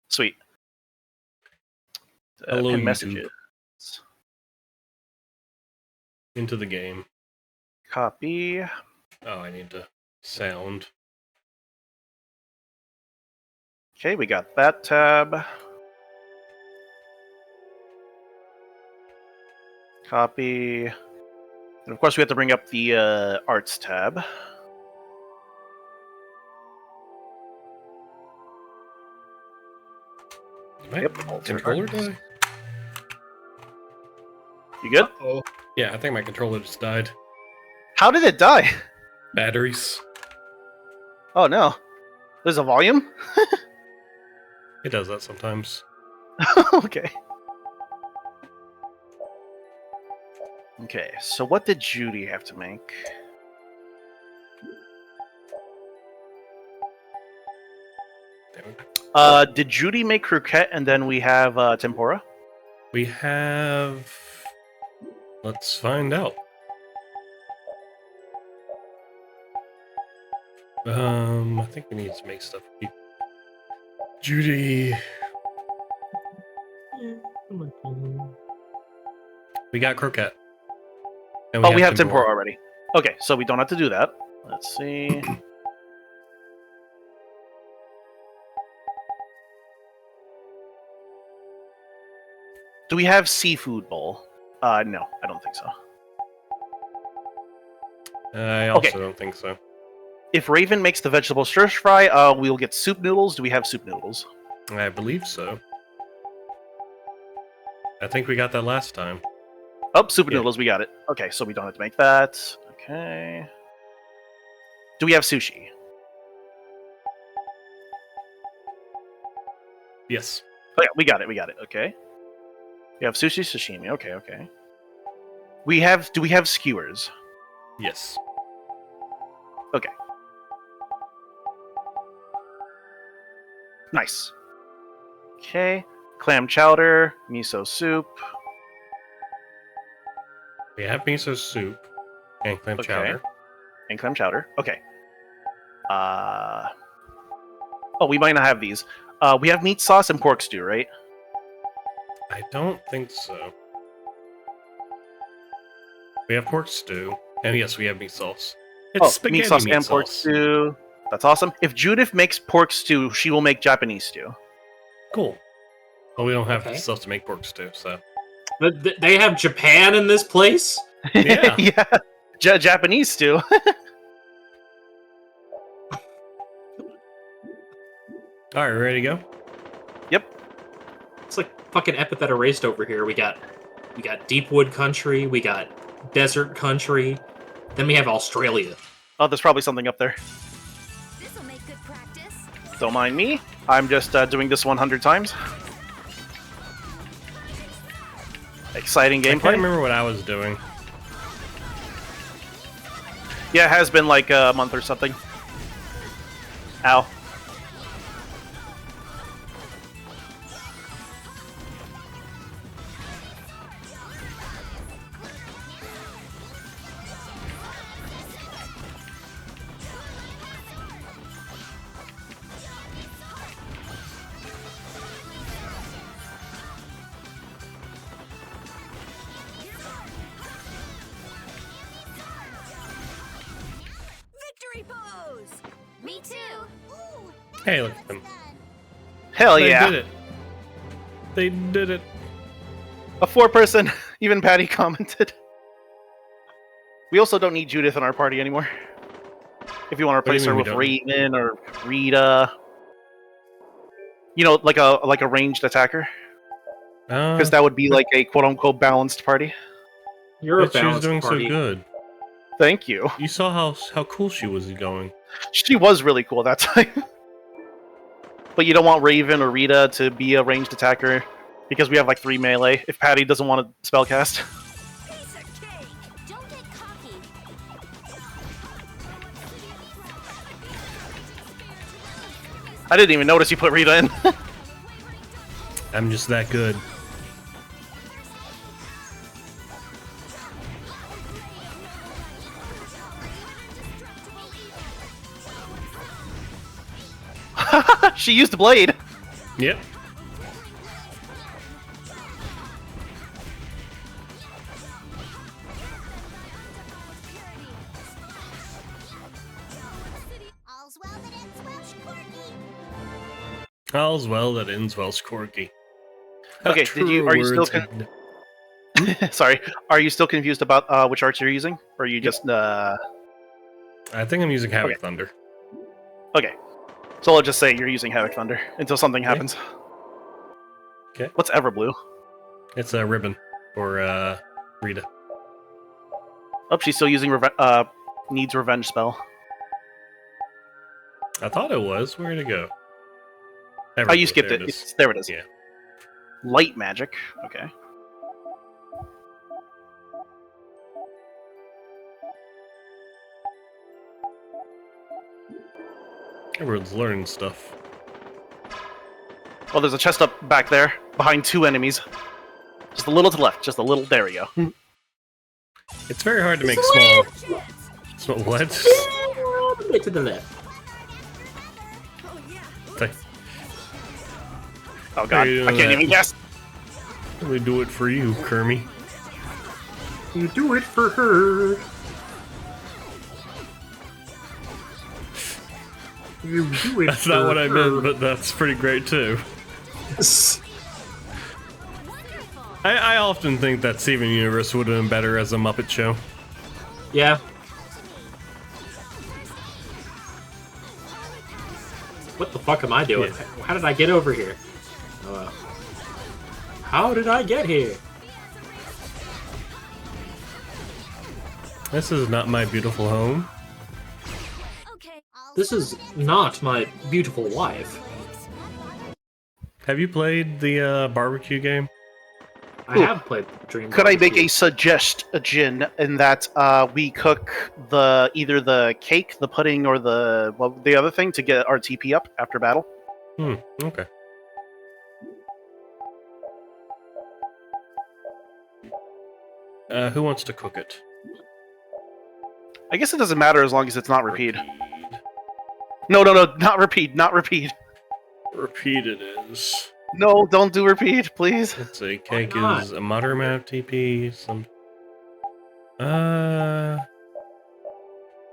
Sweet. Hello, pin YouTube. messages. Into the game. Copy. Oh, I need to sound. Okay, we got that tab. Copy. And of course, we have to bring up the arts tab. Yep. Alter Controller arts. die? You good? Oh, Yeah, I think my controller just died. How did it die? Batteries. Oh no. There's a volume? It does that sometimes. Okay. Okay, so what did Judy have to make? Did Judy make croquette and then we have tempura? We have... Let's find out. I think we need to make stuff. Judy... We got croquette. And We have tempura already. Okay, so we don't have to do that. Let's see. Do we have seafood bowl? No, I don't think so. I also don't think so. If Raven makes the vegetable stir fry, we'll get soup noodles. Do we have soup noodles? I believe so. I think we got that last time. Oh, soup noodles, we got it. Okay, so we don't have to make that. Okay. Do we have sushi? Yes. Oh, yeah, we got it, okay. We have sushi, sashimi, okay. Do we have skewers? Yes. Okay. Nice. Okay. Clam chowder, miso soup. We have miso soup and clam chowder. And clam chowder. Okay. Oh, we might not have these. We have meat sauce and pork stew, right? I don't think so. We have pork stew. And yes, we have meat sauce. It's spaghetti meat sauce and pork stew. That's awesome. If Judith makes pork stew, she will make Japanese stew. Cool. Well, we don't have stuff to make pork stew, so... But they have Japan in this place? Yeah. Yeah. Japanese stew. Alright, ready to go? Yep. It's like fucking Epithet Erased over here. We got Deepwood country, we got desert country, then we have Australia. Oh, there's probably something up there. This'll make good practice. Don't mind me. I'm just doing this 100 times. Exciting gameplay. I can't remember what I was doing. Yeah, it has been like a month or something. Ow. Me too. Ooh, Hey, look at them. Hell They yeah. did it. They did it. A 4-person. Even Patty commented. We also don't need Judith in our party anymore. If you want to replace her with Raven or Rita. You know, like a ranged attacker. Because that would be like a quote-unquote balanced party. You're a she was balanced doing party. so good. Thank you. You saw how cool she was going. She was really cool that time. But you don't want Raven or Rita to be a ranged attacker because we have like 3 melee if Patty doesn't want to spellcast. piece of cake. Don't get cocky. I didn't even notice you put Rita in. I'm just that good. She used the blade. Yep. All's well that ends well, Corky. Okay, are you still sorry, are you still confused about which arts you're using? Or are you just I think I'm using Havoc Okay. Thunder. Okay. So I'll just say you're using Havoc Thunder until something happens. Okay. What's Everblue? It's a ribbon for Rita. Oh, she's still using needs revenge spell. I thought it was. Where'd it go? Oh, you Everblue, skipped there it. is. There it is. Yeah. Light magic. Okay. Everyone's learning stuff. Well, there's a chest up back there behind two enemies. Just a little to the left. Just a little. There we go. It's very hard to make small. Small what? A bit to the left. Oh god, I can't even guess. Let me do it for you, Kermie. You do it for her. You do it. That's not what I meant, but that's pretty great too. I often think that Steven Universe would have been better as a Muppet show. Yeah. What the fuck am I doing? Yeah. How did I get over here? How did I get here? This is not my beautiful home. Okay. This is not my beautiful wife. Have you played the barbecue game? I have played Dream. Could I make Barbecue. a suggestion in that we cook either the cake, the pudding, or the other thing to get our TP up after battle? Okay. Who wants to cook it? I guess it doesn't matter as long as it's not repeat. No, not repeat, not repeat. Repeat it is. No, don't do repeat, please. Let's see, cake not? is a moderate amount of TP,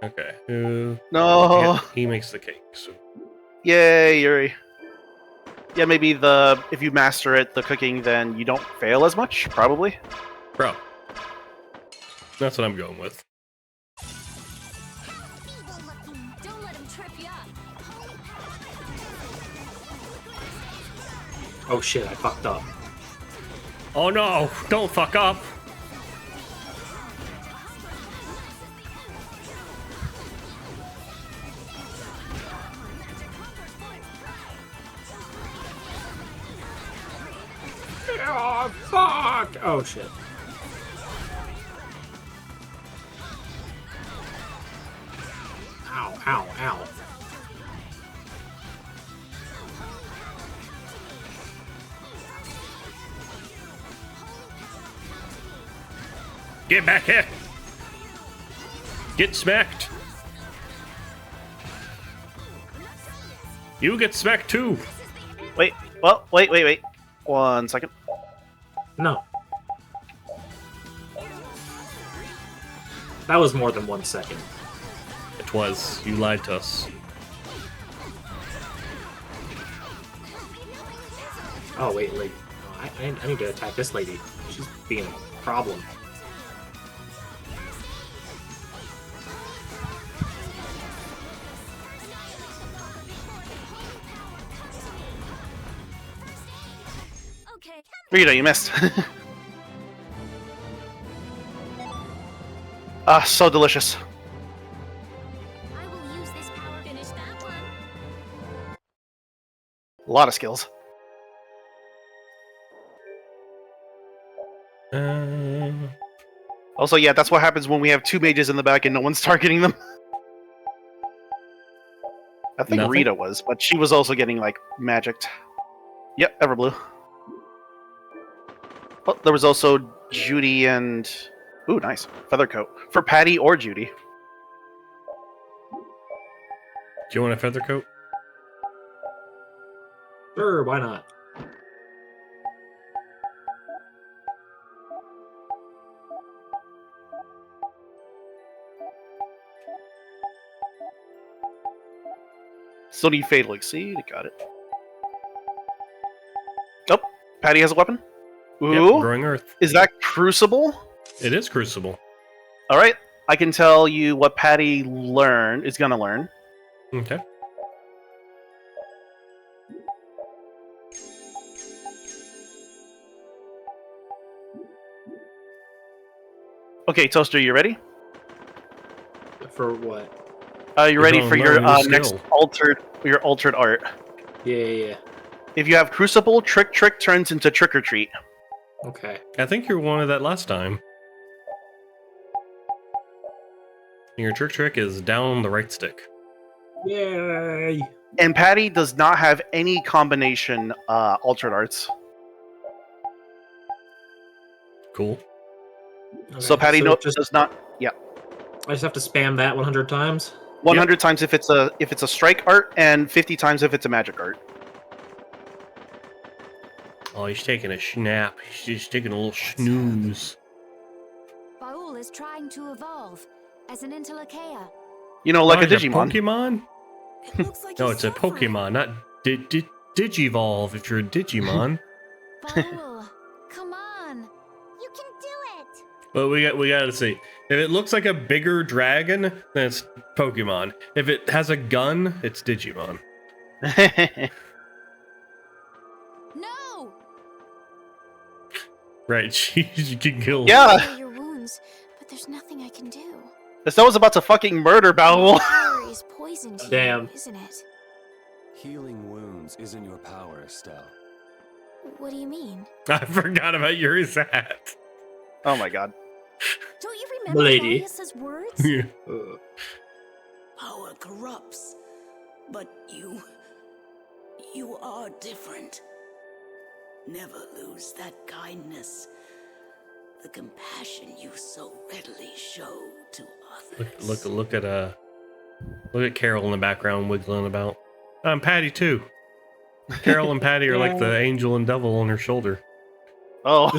Okay, who... No. Yeah, he makes the cake, so... Yay, Yuri. Yeah, maybe if you master it, the cooking, then you don't fail as much, probably. Bro. That's what I'm going with. Evil looking. Don't let him trip you up. Oh shit! I fucked up. Oh no! Don't fuck up! Oh fuck! Oh shit! Ow! Ow! Ow! Get back here! Get smacked! You get smacked too! Wait, well, wait. 1 second. No. That was more than 1 second. It was. You lied to us. Oh wait. No, I need to attack this lady. She's being a problem. Okay. Rita, you missed. So delicious. I will use this power. Finish that one. A lot of skills. Also, yeah, that's what happens when we have two mages in the back and no one's targeting them. I think Nothing? Rita was, but she was also getting, like, magicked. Yep, Everblue. Oh, there was also Judy and... Ooh, nice. Feathercoat. For Patty or Judy. Do you want a feather coat? Sure, why not? Still need Fatal Exceed. Got it. Patty has a weapon? Yep, Ooh. growing earth. Is that Crucible? It is Crucible. Alright. I can tell you what Patty is gonna learn. Okay. Okay, Toaster, you ready? For what? You ready for your learn a new next skill. altered art? Yeah. If you have Crucible, Trick turns into Trick or Treat. Okay. I think you wanted that last time. Your trick is down the right stick. Yay! And Patty does not have any combination altered arts. Cool. Okay, So Patty just does not. Yeah, I just have to spam that 100 times. 100 times if it's a strike art, and 50 times if it's a magic art. Oh, he's taking a snap. He's taking a little snooze. Baul is trying to evolve as an Interlakea. You know, like a He's Digimon. Pokemon? It looks like No, he's it's a suffering. Pokemon, not Digivolve if you're a Digimon. Baul, come on. You can do it. But we gotta see. If it looks like a bigger dragon, then it's Pokemon. If it has a gun, it's Digimon. No. Right, you can kill. Yeah, Your wounds, but there's nothing I can do. Estelle's about to fucking murder Baul. Power is poison to Damn. you, isn't it? Healing wounds isn't your power, Estelle. What do you mean? I forgot about Yuri's hat. Oh my god. Don't you remember Lady. Claudius's words? Yeah. Power corrupts, but you are different. Never lose that kindness, the compassion you so readily show to others. Look at Carol in the background wiggling about. I'm Patty too. Carol and Patty are like the angel and devil on her shoulder. Oh.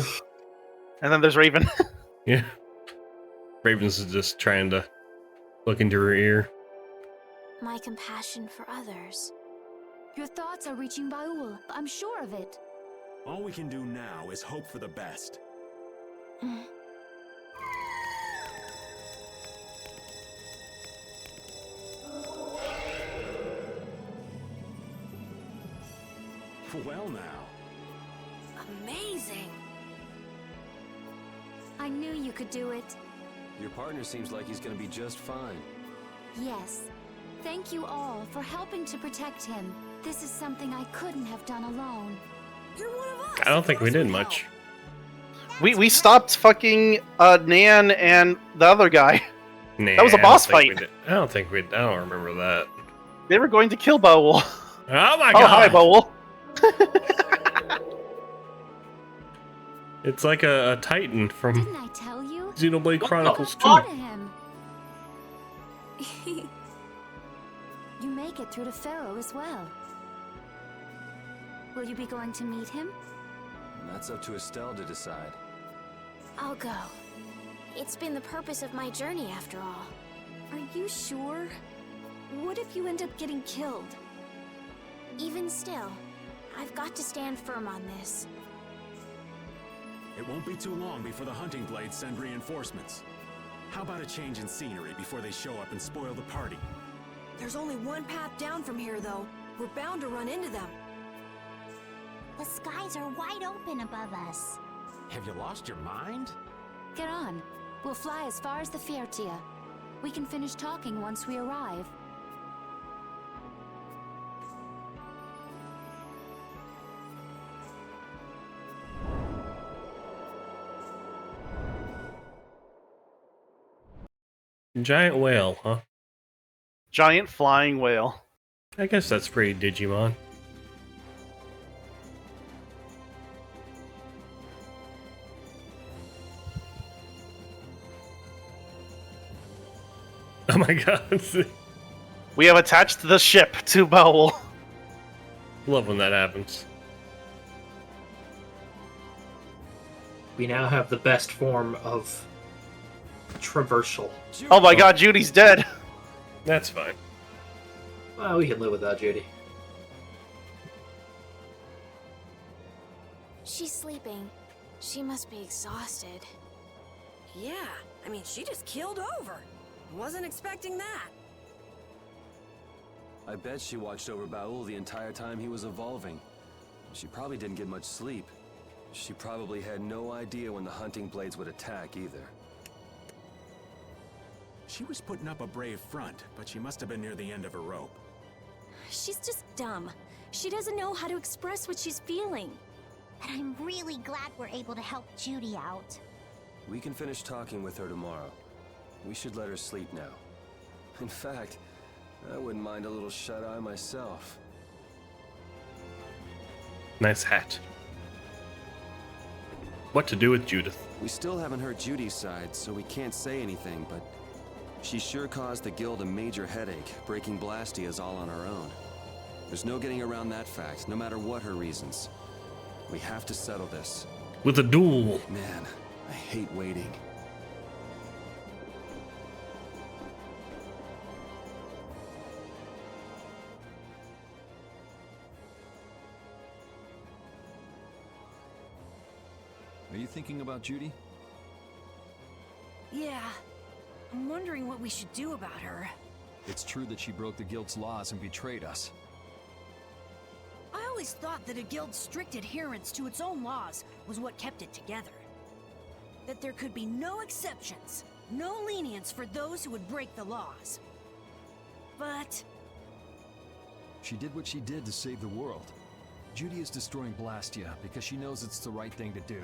And then there's Raven. Yeah. Raven's is just trying to look into her ear. My compassion for others. Your thoughts are reaching Baul. I'm sure of it. All we can do now is hope for the best. Well now. Amazing! I knew you could do it. Your partner seems like he's gonna be just fine. Yes. Thank you all for helping to protect him. This is something I couldn't have done alone. You're one of us! I don't think we Of course did help. much. We stopped fucking Nan and the other guy. Nah, That was a I boss don't think fight. we did. I don't remember that. They were going to kill Baul. Oh my Oh, god! hi, Baul. It's like a Titan from Didn't I tell you? Xenoblade Chronicles 2. fuck? To him. You make it through to Pharaoh as well. Will you be going to meet him? That's up to Estelle to decide. I'll go. It's been the purpose of my journey after all. Are you sure? What if you end up getting killed? Even still, I've got to stand firm on this. It won't be too long before the hunting blades send reinforcements. How about a change in scenery before they show up and spoil the party? There's only one path down from here, though. We're bound to run into them. The skies are wide open above us. Have you lost your mind? Get on. We'll fly as far as the Fiertia. We can finish talking once we arrive. Giant whale, huh? Giant flying whale. I guess that's pretty Digimon. Oh my god. We have attached the ship to Baul. Love when that happens. We now have the best form of traversal. Oh my god, Judy's dead. That's fine. Well, we can live with that, Judy. She's sleeping. She must be exhausted. Yeah, I mean, she just keeled over. Wasn't expecting that. I bet she watched over Baul the entire time he was evolving. She probably didn't get much sleep. She probably had no idea when the hunting blades would attack either. She was putting up a brave front, but she must have been near the end of her rope. She's just dumb. She doesn't know how to express what she's feeling. But I'm really glad we're able to help Judy out. We can finish talking with her tomorrow. We should let her sleep now. In fact, I wouldn't mind a little shut-eye myself. Nice hat. What to do with Judith? We still haven't heard Judy's side, so we can't say anything, but she sure caused the guild a major headache, breaking Blastias all on her own. There's no getting around that fact, no matter what her reasons. We have to settle this. With a duel. Man, I hate waiting. Are you thinking about Judy? Yeah. I'm wondering what we should do about her. It's true that she broke the guild's laws and betrayed us. I always thought that a guild's strict adherence to its own laws was what kept it together. That there could be no exceptions, no lenience for those who would break the laws. But She did what she did to save the world. Judy is destroying Blastia because she knows it's the right thing to do,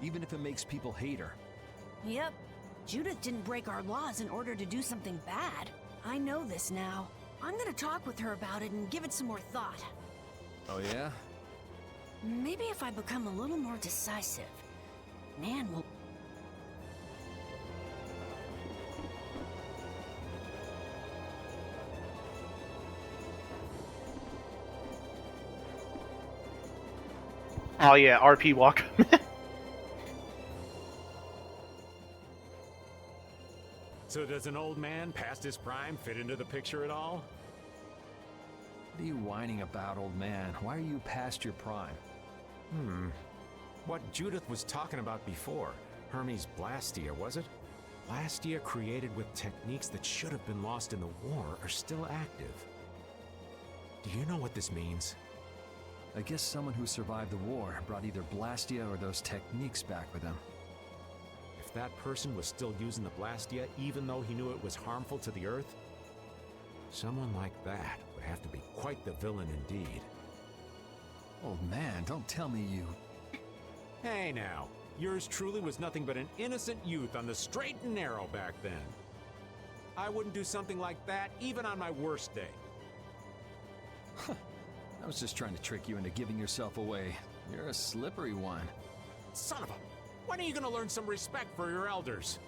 even if it makes people hate her. yep, Judith didn't break our laws in order to do something bad. I know this now. I'm gonna talk with her about it and give it some more thought. Oh yeah? Maybe if I become a little more decisive, Nan will... Oh yeah, RP walk. So does an old man past his prime fit into the picture at all? What are you whining about, old man? Why are you past your prime? What Judith was talking about before. Hermes Blastia, was it? Blastia created with techniques that should have been lost in the war are still active. Do you know what this means? I guess someone who survived the war brought either Blastia or those techniques back with him. If that person was still using the Blastia even though he knew it was harmful to the Earth, someone like that would have to be quite the villain indeed. Old man, don't tell me you... Hey now, yours truly was nothing but an innocent youth on the straight and narrow back then. I wouldn't do something like that even on my worst day. I was just trying to trick you into giving yourself away. You're a slippery one. Son of a... When are you gonna learn some respect for your elders?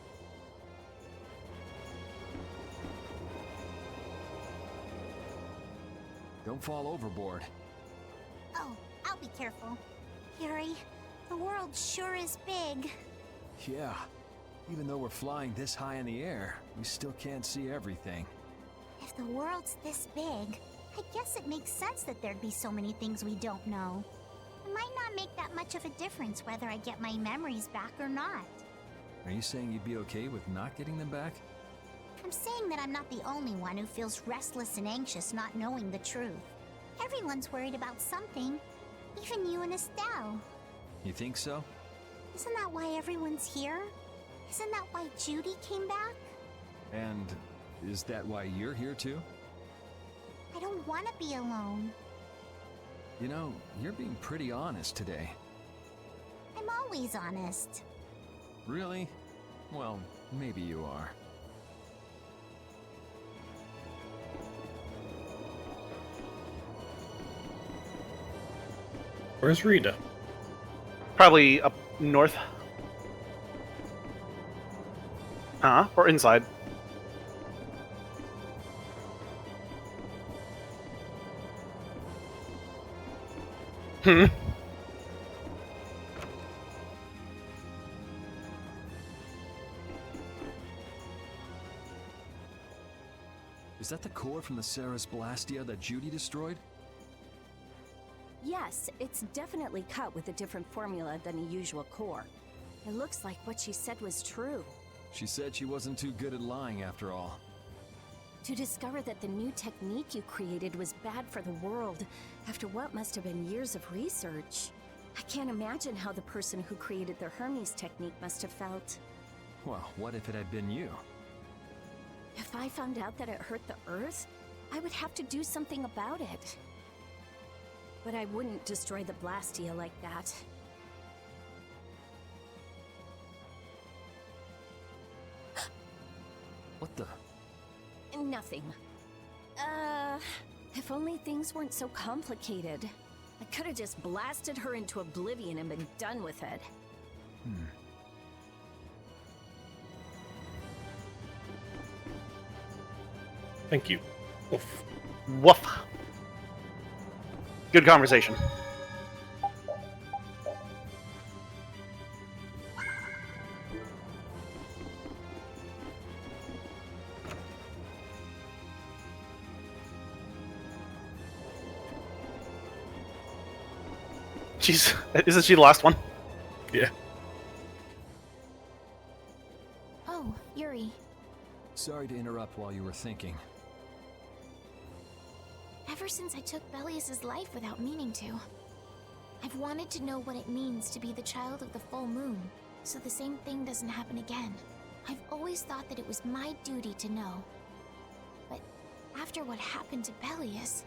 Don't fall overboard. Oh, I'll be careful. Yuri, the world sure is big. Yeah. Even though we're flying this high in the air, we still can't see everything. If the world's this big, I guess it makes sense that there'd be so many things we don't know. It might not make that much of a difference whether I get my memories back or not. Are you saying you'd be okay with not getting them back? I'm saying that I'm not the only one who feels restless and anxious not knowing the truth. Everyone's worried about something, even you and Estelle. You think so? Isn't that why everyone's here? Isn't that why Judy came back? And is that why you're here too? I don't want to be alone. You know, you're being pretty honest today. I'm always honest. Really? Well, maybe you are. Where's Rita? Probably up north. Huh? Or inside. Is that the core from the Ceres Blastia that Judy destroyed? Yes, it's definitely cut with a different formula than a usual core. It looks like what she said was true. She said she wasn't too good at lying after all. To discover that the new technique you created was bad for the world, after what must have been years of research. I can't imagine how the person who created the Hermes technique must have felt. Well, what if it had been you? If I found out that it hurt the Earth, I would have to do something about it. But I wouldn't destroy the Blastia like that. What the? Nothing. If only things weren't so complicated. I could have just blasted her into oblivion and been done with it. Thank you. Oof. Woof. Good conversation. Jeez, isn't she the last one? Yeah. Oh, Yuri. Sorry to interrupt while you were thinking. Ever since I took Belius's life without meaning to, I've wanted to know what it means to be the child of the full moon, so the same thing doesn't happen again. I've always thought that it was my duty to know. But after what happened to Belius...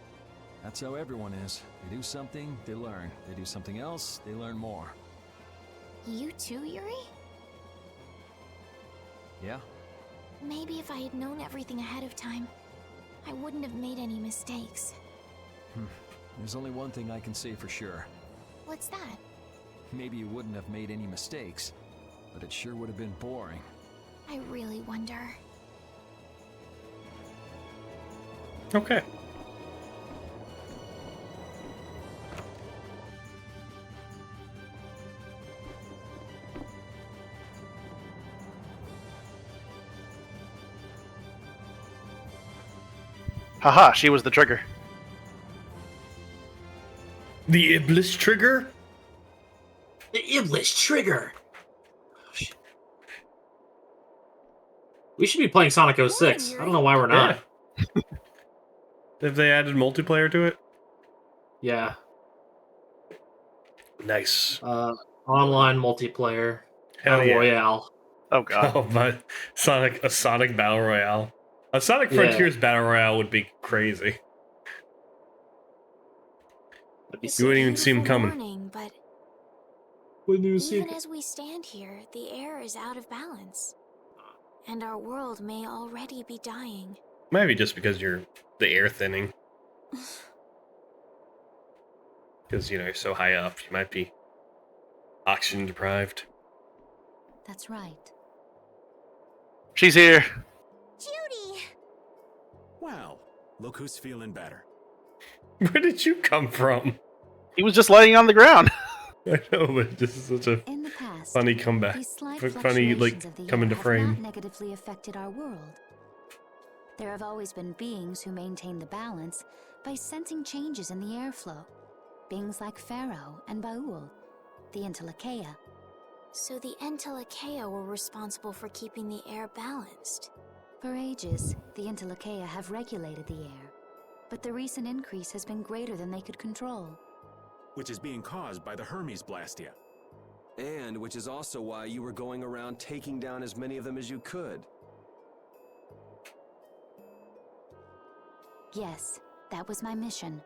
That's how everyone is. They do something, they learn. They do something else, they learn more. You too, Yuri? Yeah? Maybe if I had known everything ahead of time, I wouldn't have made any mistakes. There's only one thing I can say for sure. What's that? Maybe you wouldn't have made any mistakes, but it sure would have been boring. I really wonder. Okay. Haha, she was the trigger. The Iblis trigger? The Iblis trigger! Oh, shit. We should be playing Sonic 06. I don't know why we're not. Yeah. Have they added multiplayer to it? Yeah. Nice. Online multiplayer. Hell Battle yeah. Royale. Oh god. Oh, but a Sonic Battle Royale. A Sonic Yeah. Frontiers Battle Royale would be crazy. That'd be You wouldn't even see him Beautiful coming. morning, but Wouldn't even see even as we stand here, the air is out of balance. And our world may already be dying. Maybe just because you're the air thinning. Because, you're so high up, you might be oxygen deprived. That's right. She's here. Judy! Well, look who's feeling better. Where did you come from? He was just laying on the ground. I know, but this is such a In the past, funny comeback. these slight Funny, fluctuations of the come air into have frame. not negatively affected our world. There have always been beings who maintain the balance by sensing changes in the airflow. Beings like Pharaoh and Baul, the Entelekea. So the Entelekea were responsible for keeping the air balanced. For ages, the Entelekea have regulated the air, but the recent increase has been greater than they could control. Which is being caused by the Hermes Blastia. And which is also why you were going around taking down as many of them as you could. Yes, that was my mission.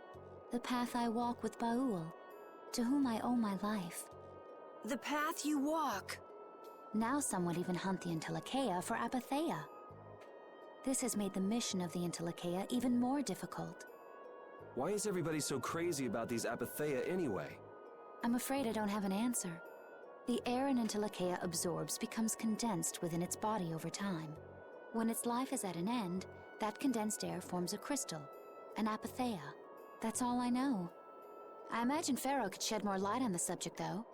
The path I walk with Baul, to whom I owe my life. The path you walk. Now some would even hunt the Entelekea for Apatheia. This has made the mission of the Entelekea even more difficult. Why is everybody so crazy about these Apatheia anyway? I'm afraid I don't have an answer. The air an Entelekea absorbs becomes condensed within its body over time. When its life is at an end, that condensed air forms a crystal, an Apatheia. That's all I know. I imagine Pharaoh could shed more light on the subject, though.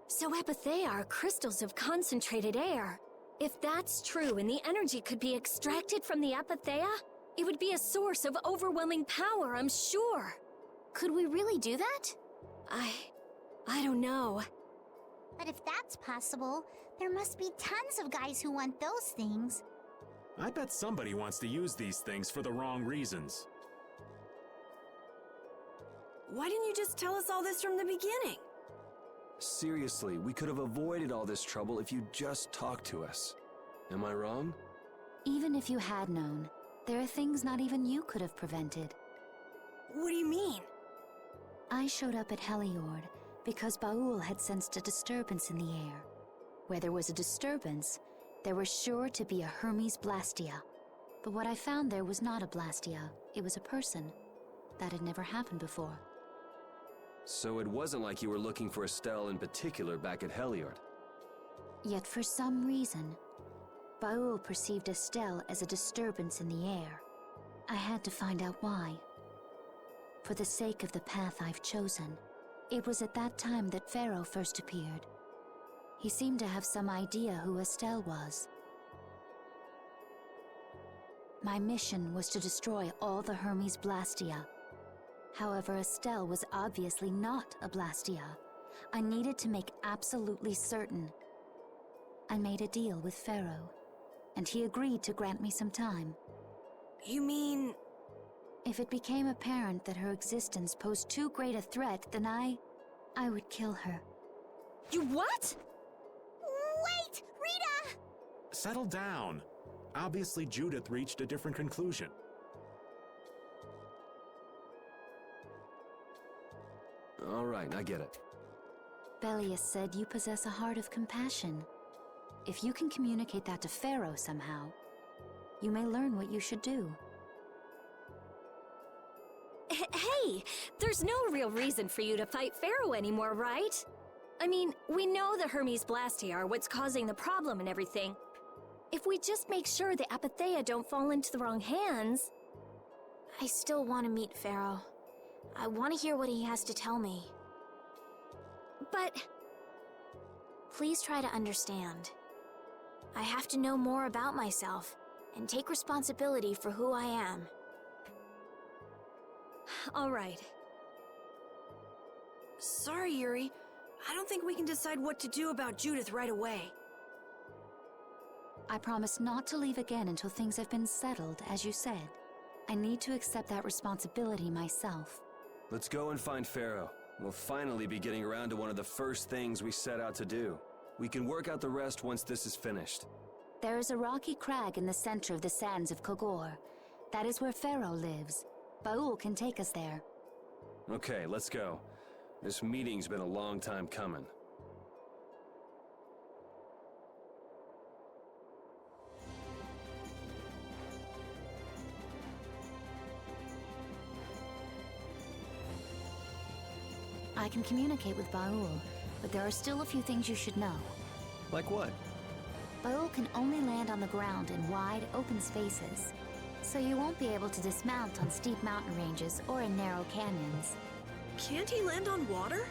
So Apatheia are crystals of concentrated air. If that's true and the energy could be extracted from the Apatheia, it would be a source of overwhelming power, I'm sure. Could we really do that? I don't know. But if that's possible, there must be tons of guys who want those things. I bet somebody wants to use these things for the wrong reasons. Why didn't you just tell us all this from the beginning? Seriously, we could have avoided all this trouble if you just talked to us. Am I wrong? Even if you had known, there are things not even you could have prevented. What do you mean? I showed up at Heliord because Baul had sensed a disturbance in the air. Where there was a disturbance, there was sure to be a Hermes Blastia. But what I found there was not a Blastia, it was a person. That had never happened before. So it wasn't like you were looking for Estelle in particular back at Heliord. Yet for some reason, Baul perceived Estelle as a disturbance in the air. I had to find out why. For the sake of the path I've chosen, it was at that time that Pharaoh first appeared. He seemed to have some idea who Estelle was. My mission was to destroy all the Hermes Blastia. However, Estelle was obviously not a Blastia. I needed to make absolutely certain. I made a deal with Pharaoh, and he agreed to grant me some time. You mean... If it became apparent that her existence posed too great a threat, then I would kill her. You what? Wait! Rita! Settle down. Obviously, Judith reached a different conclusion. All right, I get it. Belius said you possess a heart of compassion. If you can communicate that to Pharaoh somehow, you may learn what you should do. Hey, there's no real reason for you to fight Pharaoh anymore, right? I mean, we know the Hermes Blastia are what's causing the problem and everything. If we just make sure the Apatheia don't fall into the wrong hands... I still want to meet Pharaoh. I want to hear what he has to tell me. But... Please try to understand. I have to know more about myself and take responsibility for who I am. All right. Sorry, Yuri. I don't think we can decide what to do about Judith right away. I promise not to leave again until things have been settled, as you said. I need to accept that responsibility myself. Let's go and find Pharaoh. We'll finally be getting around to one of the first things we set out to do. We can work out the rest once this is finished. There is a rocky crag in the center of the sands of Kogor. That is where Pharaoh lives. Baul can take us there. Okay, let's go. This meeting's been a long time coming. I can communicate with Baul, but there are still a few things you should know. Like what? Baul can only land on the ground in wide, open spaces. So you won't be able to dismount on steep mountain ranges or in narrow canyons. Can't he land on water?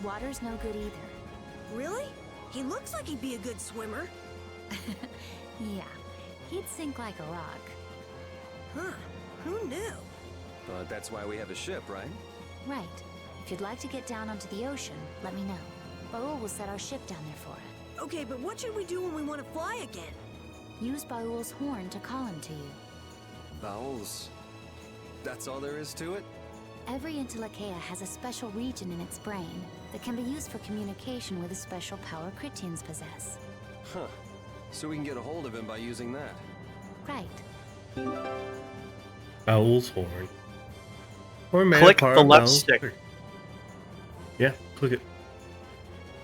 Water's no good either. Really? He looks like he'd be a good swimmer. Yeah, he'd sink like a rock. Huh, who knew? But that's why we have a ship, right? Right. If you'd like to get down onto the ocean, let me know. Baul will set our ship down there for it. Okay, but what should we do when we want to fly again? Use Baul's horn to call him to you. Bowels. That's all there is to it? Every Intellicheia has a special region in its brain that can be used for communication with a special power Critians possess. Huh. So we can get a hold of him by using that. Right. Bowel's horn. Or Click the left Bowel's stick. stick. Yeah, click it.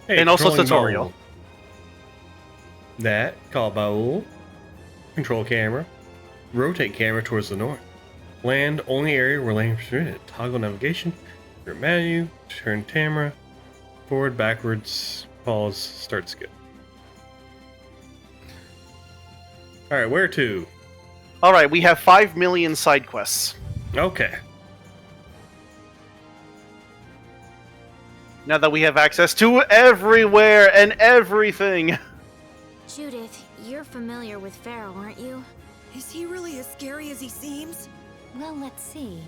Hey, And also controlling tutorial. Bowel. That, call Baul. Control camera. Rotate camera towards the north. Land only area where landing is permitted. Toggle navigation. Your menu. Turn camera. Forward, backwards. Pause. Start skip. Alright, where to? Alright, we have 5 million side quests. Okay. Now that we have access to everywhere and everything. Judith, you're familiar with Pharaoh, aren't you? Is he really as scary as he seems? Well, let's see.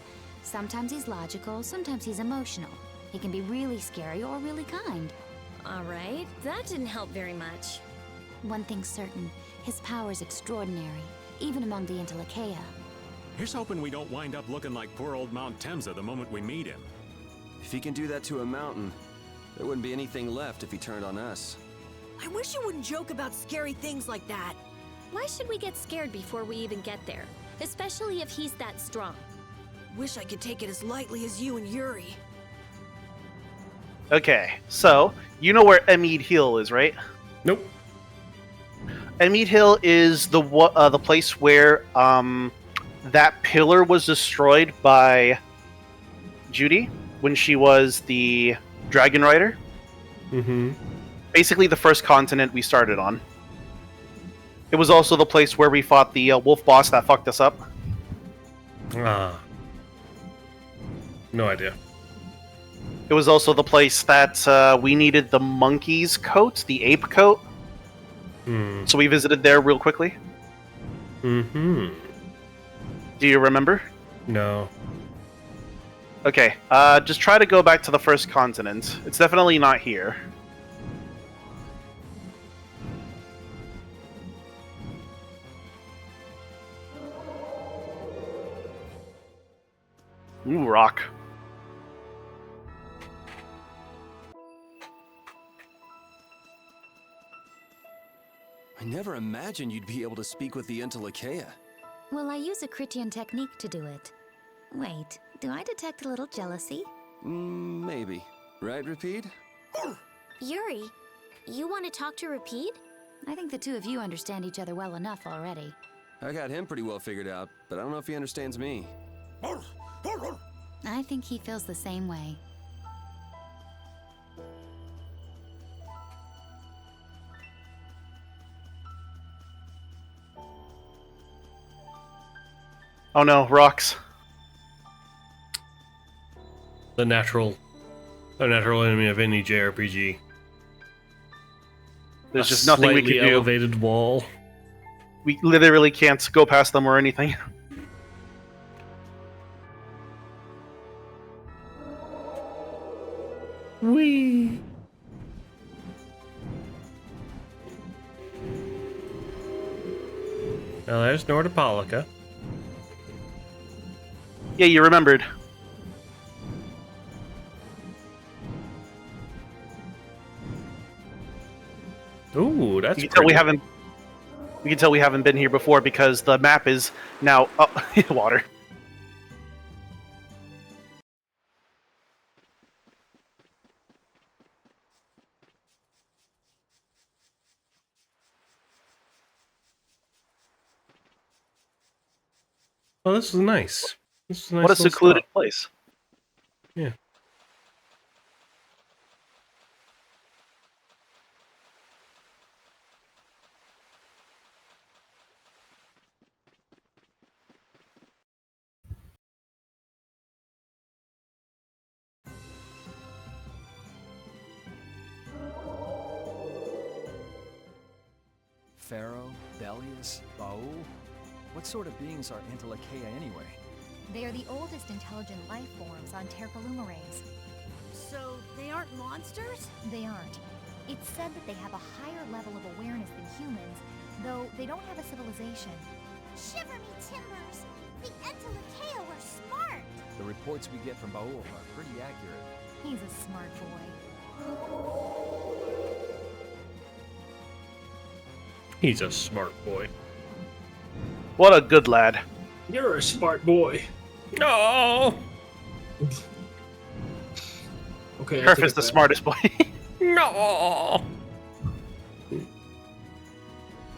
Sometimes he's logical, sometimes he's emotional. He can be really scary or really kind. Alright, that didn't help very much. One thing's certain, his power's extraordinary, even among the Intellikeia. Here's hoping we don't wind up looking like poor old Mount Temza the moment we meet him. If he can do that to a mountain, there wouldn't be anything left if he turned on us. I wish you wouldn't joke about scary things like that. Why should we get scared before we even get there? Especially if he's that strong. Wish I could take it as lightly as you and Yuri. Okay, so you know where Emmead Hill is, right? Nope. Emmead Hill is the place where that pillar was destroyed by Judy when she was the Dragon Rider. Mm-hmm. Basically, the first continent we started on. It was also the place where we fought the wolf boss that fucked us up. Ah. No idea. It was also the place that we needed the monkey's coat, the ape coat. Hmm. So we visited there real quickly. Mm-hmm. Do you remember? No. Okay, just try to go back to the first continent. It's definitely not here. Ooh, rock. I never imagined you'd be able to speak with the Intellikeia. Well, I use a Critian technique to do it. Wait, do I detect a little jealousy? Maybe. Right, Rapide? Yuri, you want to talk to Rapide? I think the two of you understand each other well enough already. I got him pretty well figured out, but I don't know if he understands me. I think he feels the same way. Oh no, rocks. The natural enemy of any JRPG. There's just nothing we can Slightly do. elevated wall. We literally can't go past them or anything. Whee! Now there's Nordopolica. Yeah, you remembered. Ooh, that's You can tell we pretty. haven't. We can tell we haven't been here before because the map is now water. Oh, this is nice. This is a nice What a little secluded spot. place. Yeah. Pharaoh, Belius, Baul? What sort of beings are Intellikeia anyway? They are the oldest intelligent life forms on Terpolumares. So, they aren't monsters? They aren't. It's said that they have a higher level of awareness than humans, though they don't have a civilization. Shiver me timbers! The Intellikeia were smart! The reports we get from Baul are pretty accurate. He's a smart boy. He's a smart boy. What a good lad. You're a smart boy. No. Okay. Herf is the smartest boy. No.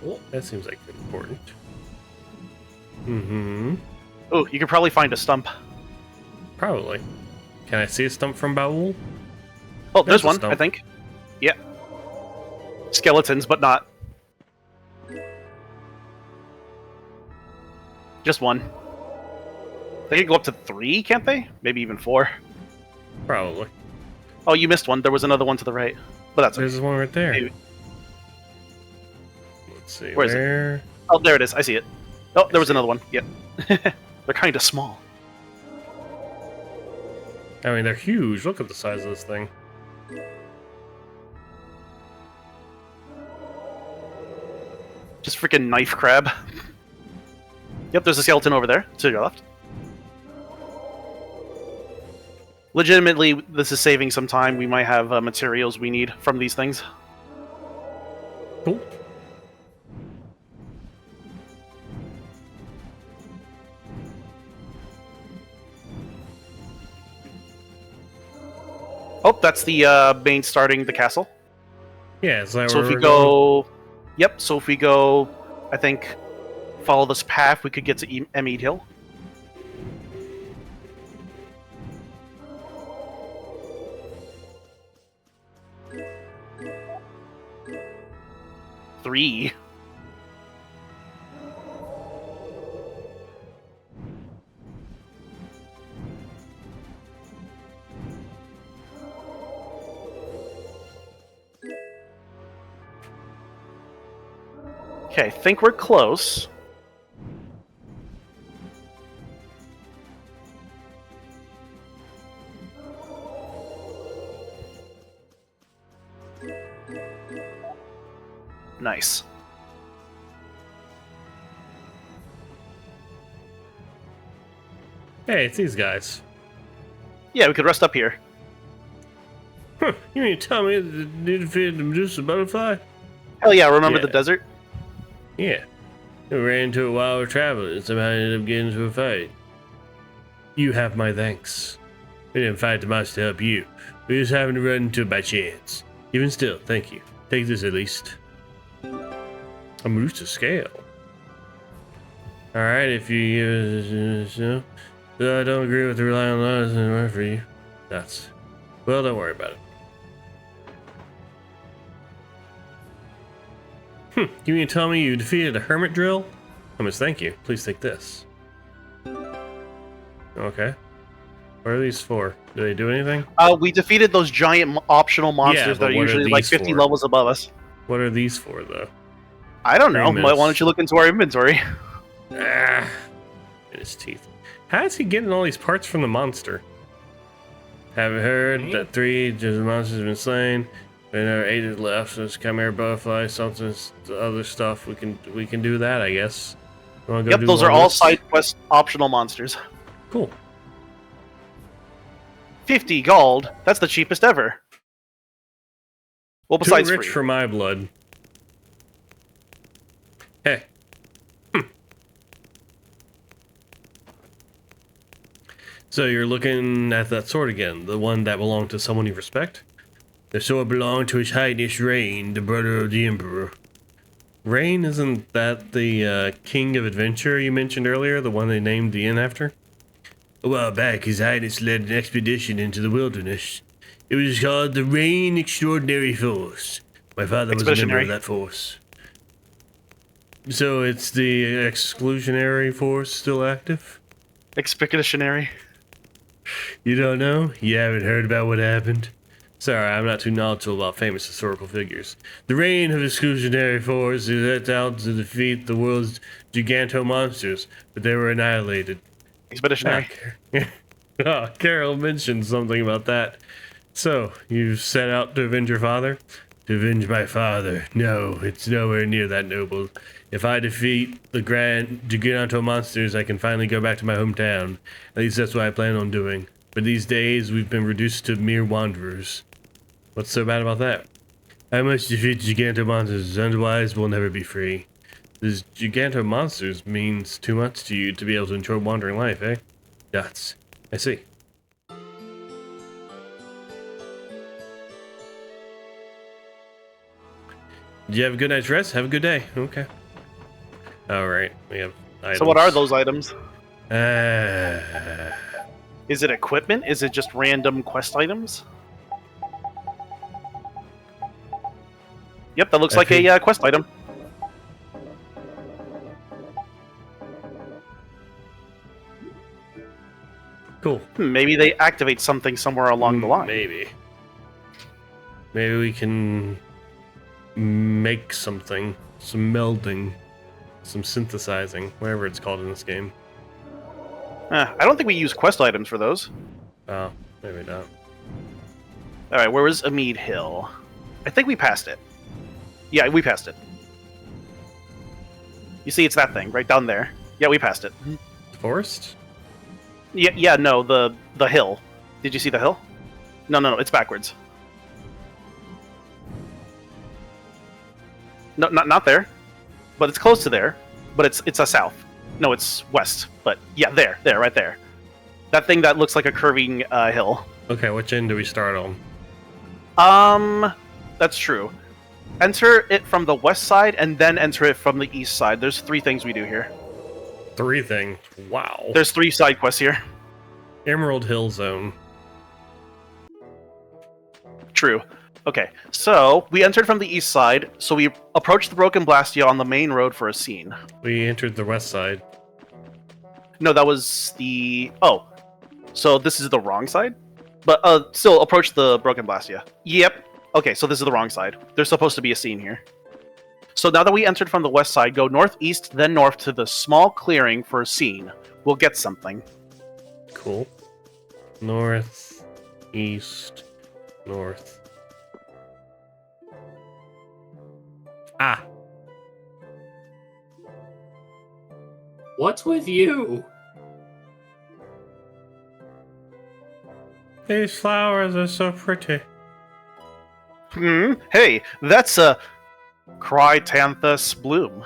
Oh. That seems like important. Mm-hmm. Oh, you could probably find a stump. Probably. Can I see a stump from Baul? Oh, there's a one, stump. I think. Yeah. Skeletons, but not. Just one. They can go up to 3, can't they? Maybe even 4. Probably. Oh, you missed one. There was another one to the right. But that's okay. There's one right there. Maybe. Let's see. Where is it? Oh, there it is. I see it. Oh, there was another one. Yep. They're kind of small. I mean, they're huge. Look at the size of this thing. Just freaking knife crab. Yep, there's a skeleton over there to your left. Legitimately, this is saving some time. We might have materials we need from these things. Cool. Oh, that's the main starting the castle. Yeah, is that so where if we we're go, going? Yep. So if we go, I think, follow this path, we could get to Emmead Hill. Three. Okay, I think we're close. Nice. Hey, it's these guys. Yeah, we could rest up here. Huh, you mean to tell me that you defeated the Medusa butterfly? Hell yeah, remember Yeah. the desert? Yeah. We ran into a wild traveler and somehow ended up getting into a fight. You have my thanks. We didn't fight the monster to help you. We just happened to run into it by chance. Even still, thank you. Take this at least. A Medusa scale. Alright, if you I don't agree with the rely on lies anymore for you. That's well, don't worry about it. You mean to tell me you defeated a hermit drill? I must thank you. Please take this. Okay. What are these for? Do they do anything? We defeated those giant optional monsters that are usually like 50 levels above us. What are these for, though? I don't know. Why don't you look into our inventory? Ah, in his teeth. How is he getting all these parts from the monster? Haven't heard that 3 monsters have been slain. There are 8 left. So it's chimera butterfly, something, other stuff. We can do that, I guess. Yep, those are all side quest optional monsters. Cool. 50 gold. That's the cheapest ever. Well, besides too rich free. for my blood. Hey. So you're looking at that sword again, the one that belonged to someone you respect? The sword belonged to His Highness Rain, the brother of the Emperor. Rain, isn't that the King of Adventure you mentioned earlier, the one they named the inn after? A while back, His Highness led an expedition into the wilderness. It was called the Rain Extraordinary Force. My father was a member of that force. So it's the exclusionary force still active? Expeditionary. You don't know? You haven't heard about what happened? Sorry, I'm not too knowledgeable about famous historical figures. The reign of exclusionary force is set out to defeat the world's giganto-monsters, but they were annihilated. Expeditionary. Oh, Carol mentioned something about that. So, you set out to avenge your father? To avenge my father? No, it's nowhere near that noble. If I defeat the giganto monsters, I can finally go back to my hometown. At least that's what I plan on doing. But these days, we've been reduced to mere wanderers. What's so bad about that? I must defeat giganto monsters, otherwise we'll never be free. This giganto monsters means too much to you to be able to enjoy wandering life, eh? Nuts. I see. Did you have a good night's rest? Have a good day. Okay. Alright, we have items. So what are those items? Uh... Is it equipment? Is it just random quest items? Yep, that looks like a quest item. Cool. Maybe they activate something somewhere along the line. Maybe. Maybe we can make something. Some melding. Some synthesizing. Whatever it's called in this game. I don't think we use quest items for those. Oh. Maybe not. Alright, where was Amid Hill? I think we passed it. Yeah, we passed it. You see, it's that thing, right down there. Yeah, we passed it. Forest? Yeah, no, the hill. Did you see the hill? No, it's backwards. No, not there. But it's close to there. But it's a south. No, it's west. But yeah, there, right there. That thing that looks like a curving hill. Okay, which end do we start on? That's true. Enter it from the west side, and then enter it from the east side. There's 3 things we do here. 3 things. Wow. There's 3 side quests here. Emerald Hill Zone. True. Okay, so we entered from the east side, so we approached the Broken Blastia on the main road for a scene. We entered the west side. No, that was the... Oh, so this is the wrong side? But still, approach the Broken Blastia. Yep. Okay, so this is the wrong side. There's supposed to be a scene here. So now that we entered from the west side, go northeast, then north to the small clearing for a scene. We'll get something. Cool. North, east, north. Ah! What's with you? These flowers are so pretty. Hey, that's a Chrysanthus bloom.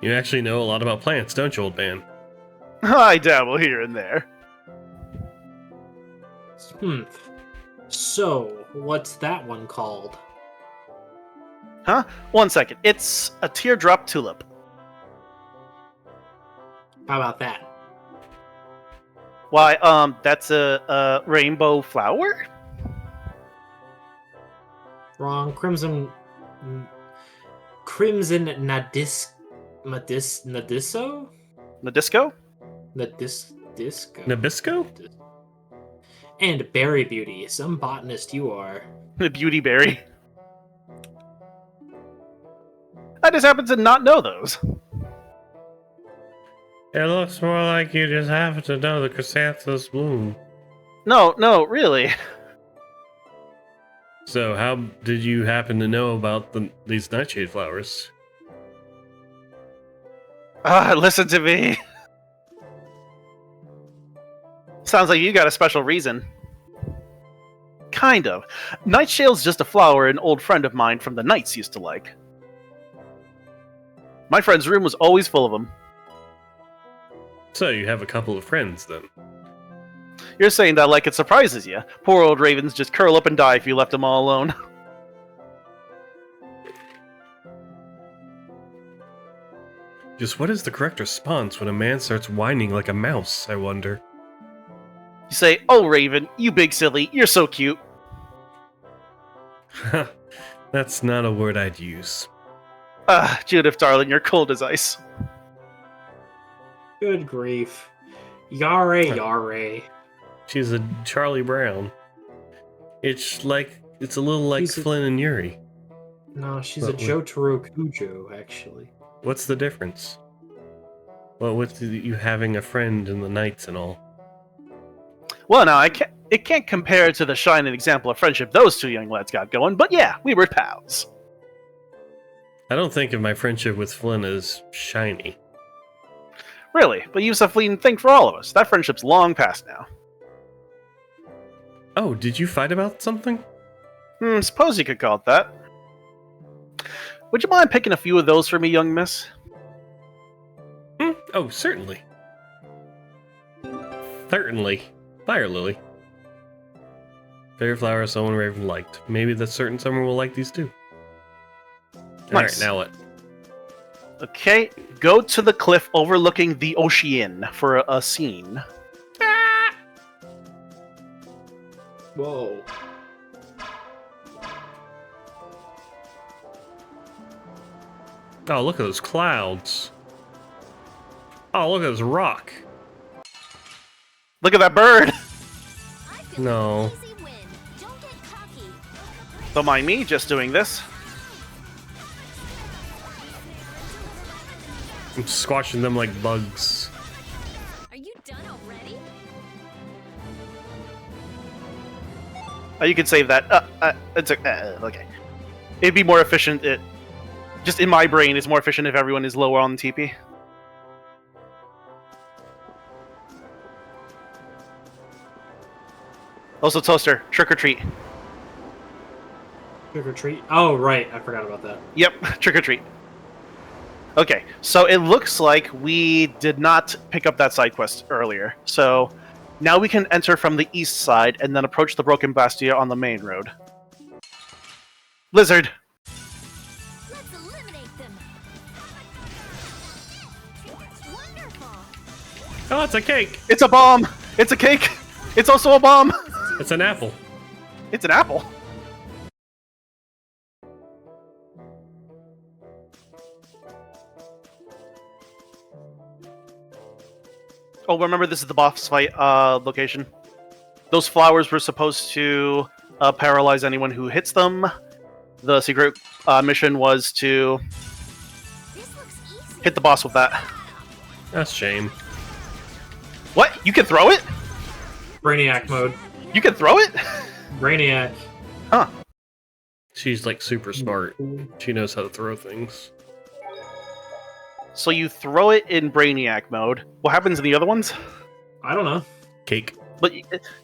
You actually know a lot about plants, don't you, old man? I dabble here and there. So, what's that one called? Huh? 1 second. It's a teardrop tulip. How about that? Why, that's a rainbow flower? Wrong. Crimson Nadiso? Nadisco? Disco. Nabisco? And berry beauty. Some botanist you are. Beauty berry. I just happen to not know those. It looks more like you just happen to know the chrysanthus bloom. No, really. So, how did you happen to know about these nightshade flowers? Listen to me. Sounds like you got a special reason. Kind of. Nightshade's just a flower an old friend of mine from the Knights used to like. My friend's room was always full of them. So, you have a couple of friends, then? You're saying that like it surprises you. Poor old ravens just curl up and die if you left them all alone. Just what is the correct response when a man starts whining like a mouse, I wonder? You say, "Oh, Raven, you big silly, you're so cute." That's not a word I'd use. Judith, darling, you're cold as ice. Good grief. Yare. She's a Charlie Brown. It's a little like Flynn and Yuri. No, she's a Jotaro Kujo, actually. What's the difference? Well, with you having a friend in the Knights and all. Well, now, it can't compare to the shining example of friendship those 2 young lads got going, but yeah, we were pals. I don't think of my friendship with Flynn as shiny. Really, but you's a fleeting thing for all of us. That friendship's long past now. Oh, did you fight about something? Suppose you could call it that. Would you mind picking a few of those for me, young miss? Oh, certainly. Certainly. Fire Lily. Fairy flower someone Raven liked. Maybe that certain someone will like these too. Nice. Alright, now what? Okay, go to the cliff overlooking the ocean for a scene. Whoa. Oh, look at those clouds. Oh, look at this rock. Look at that bird! No. Don't mind me, just doing this. I'm squashing them like bugs. Are you done already? You could save that. It's okay. It'd be more efficient. Just in my brain, it's more efficient if everyone is lower on TP. Also, Toaster, trick or treat. Trick or treat? Oh, right. I forgot about that. Yep, trick or treat. Okay, so it looks like we did not pick up that side quest earlier. So now we can enter from the east side and then approach the Broken Bastia on the main road. Lizard! Let's eliminate them. Wonderful. Oh, it's a cake! It's a bomb! It's a cake! It's also a bomb! It's an apple. It's an apple! Oh, remember this is the boss fight location. Those flowers were supposed to paralyze anyone who hits them. The secret mission was to hit the boss with that. That's a shame. What? You can throw it? Brainiac mode. You can throw it? Brainiac. Huh. She's like super smart. She knows how to throw things. So you throw it in Brainiac mode. What happens in the other ones? I don't know. Cake. But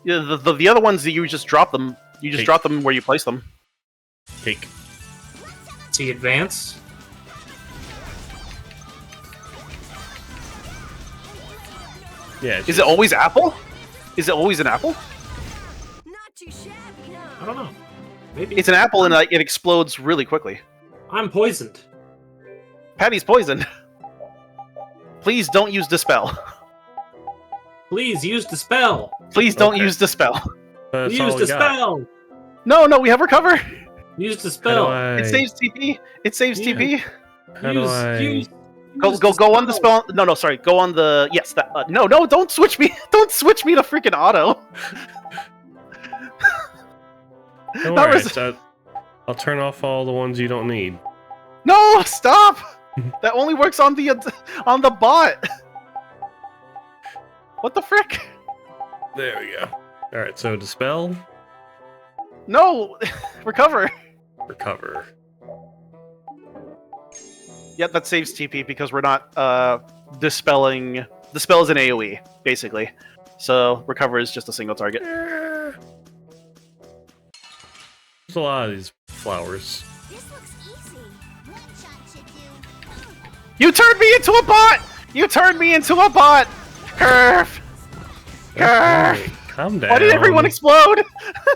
the other ones, you just drop them. You just Cake. drop them where you place them. Cake. See advance? Yeah. Is it always apple? Is it always an apple? Not too shabby, huh? I don't know. Maybe. It's an apple and it explodes really quickly. I'm poisoned. Patty's poisoned. Please don't use Dispel. Please use Dispel. Please don't Okay. use Dispel. That's Use all we got. Dispel. No, we have Recover. Use How Dispel. do I... It saves TP. It saves Yeah. TP. How do I... Use Go on the spell. No, sorry. Go on the yes. That no, don't switch me. Don't switch me to freaking auto. Don't That worry, was- I'll turn off all the ones you don't need. No, stop. That only works on the bot. What the frick? There we go. Alright, so Dispel, No, Recover. Recover. Yep, that saves TP because we're not dispelling. Dispel is an AoE basically, so Recover is just a single target. There's a lot of these flowers. This looks easy. One shot should do. You turned me into a bot. You turned me into a bot. Curve. Okay, calm down. Why did everyone explode?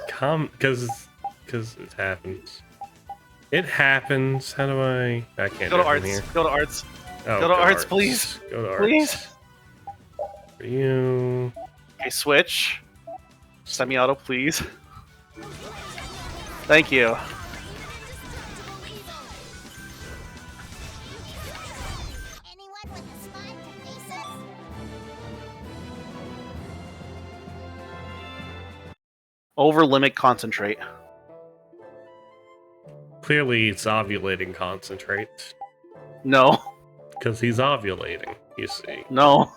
Because it happens. It happens. How do I can't Go do to it arts. from here. Go to arts. Oh, Go to arts, please. Go to arts. Please. For you. Okay, switch. Semi-auto, please. Thank you. Anyone with a spine to face us? Over limit concentrate. Clearly, it's ovulating concentrate. No. Because he's ovulating, you see. No.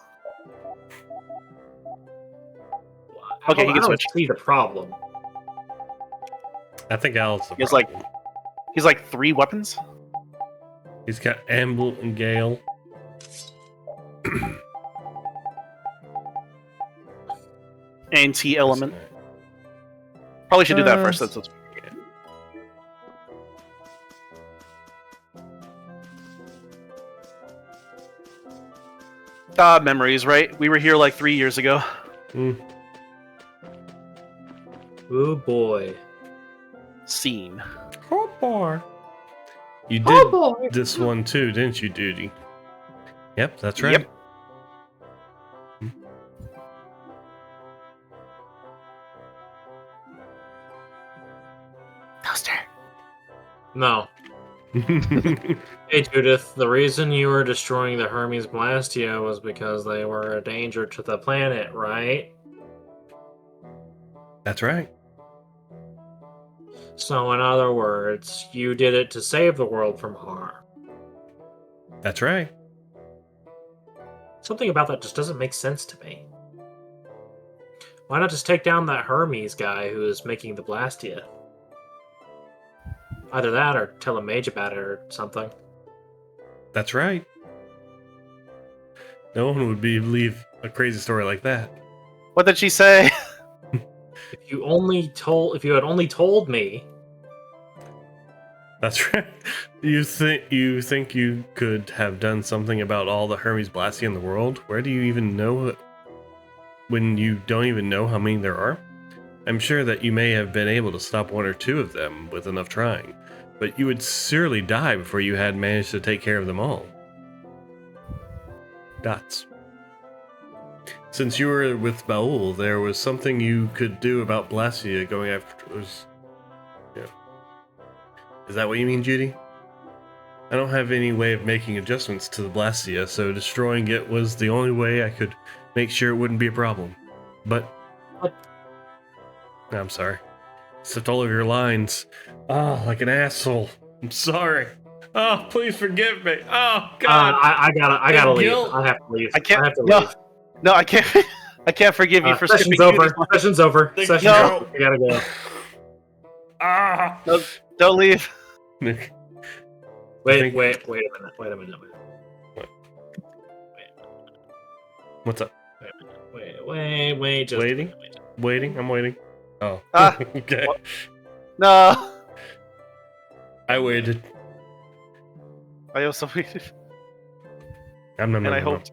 Okay, he I can don't switch. see the problem. I think Al's the He's like- problem. He's like 3 weapons. He's got Amble and Gale. Anti-element. Probably should do that first. That's what's... Memories, right? We were here like 3 years ago. Oh boy. Scene. Oh boy. You did Oh boy. this one too, didn't you, Duty? Yep, that's right. Yep. Toaster. No. Hey Judith, the reason you were destroying the Hermes Blastia was because they were a danger to the planet, right? That's right. So in other words, you did it to save the world from harm. That's right. Something about that just doesn't make sense to me. Why not just take down that Hermes guy who is making the Blastia? Either that or tell a mage about it or something. That's right. No one would believe a crazy story like that. What did she say? If you had only told me. That's right. You think you could have done something about all the Hermes Blastia in the world? Where do you even know when you don't even know how many there are? I'm sure that you may have been able to stop one or two of them with enough trying, but you would surely die before you had managed to take care of them all. Dots. Since you were with Baul, there was something you could do about Blastia going after. Yeah. Is that what you mean, Judy? I don't have any way of making adjustments to the Blastia, so destroying it was the only way I could make sure it wouldn't be a problem. But... What? I'm sorry. Slipped all over your lines. Oh, like an asshole. I'm sorry. Oh, please forgive me. Oh, God. I gotta leave. I have to leave. I can't. I have to leave. No, I can't. I can't forgive you for session's skipping over. Session's over. Session's over. I gotta go. Ah. No, don't leave. Wait a minute. What? What's up? Wait. Just waiting? Waiting? I'm waiting. Oh. Okay. What? No. I waited. I also waited. And I hoped.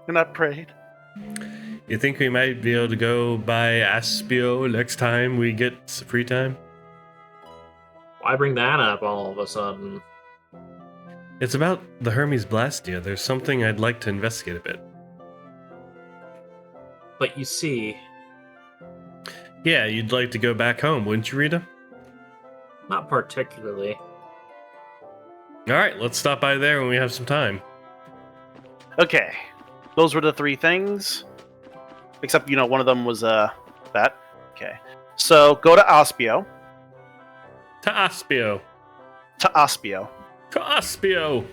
And I prayed. You think we might be able to go by Aspio next time we get free time? Why bring that up all of a sudden? It's about the Hermes Blastia. There's something I'd like to investigate a bit. But you see... Yeah, you'd like to go back home, wouldn't you, Rita? Not particularly. Alright, let's stop by there when we have some time. Okay. Those were the three things. Except, one of them was, that. Okay. So, go to Aspio. To Aspio. To Aspio. To Aspio.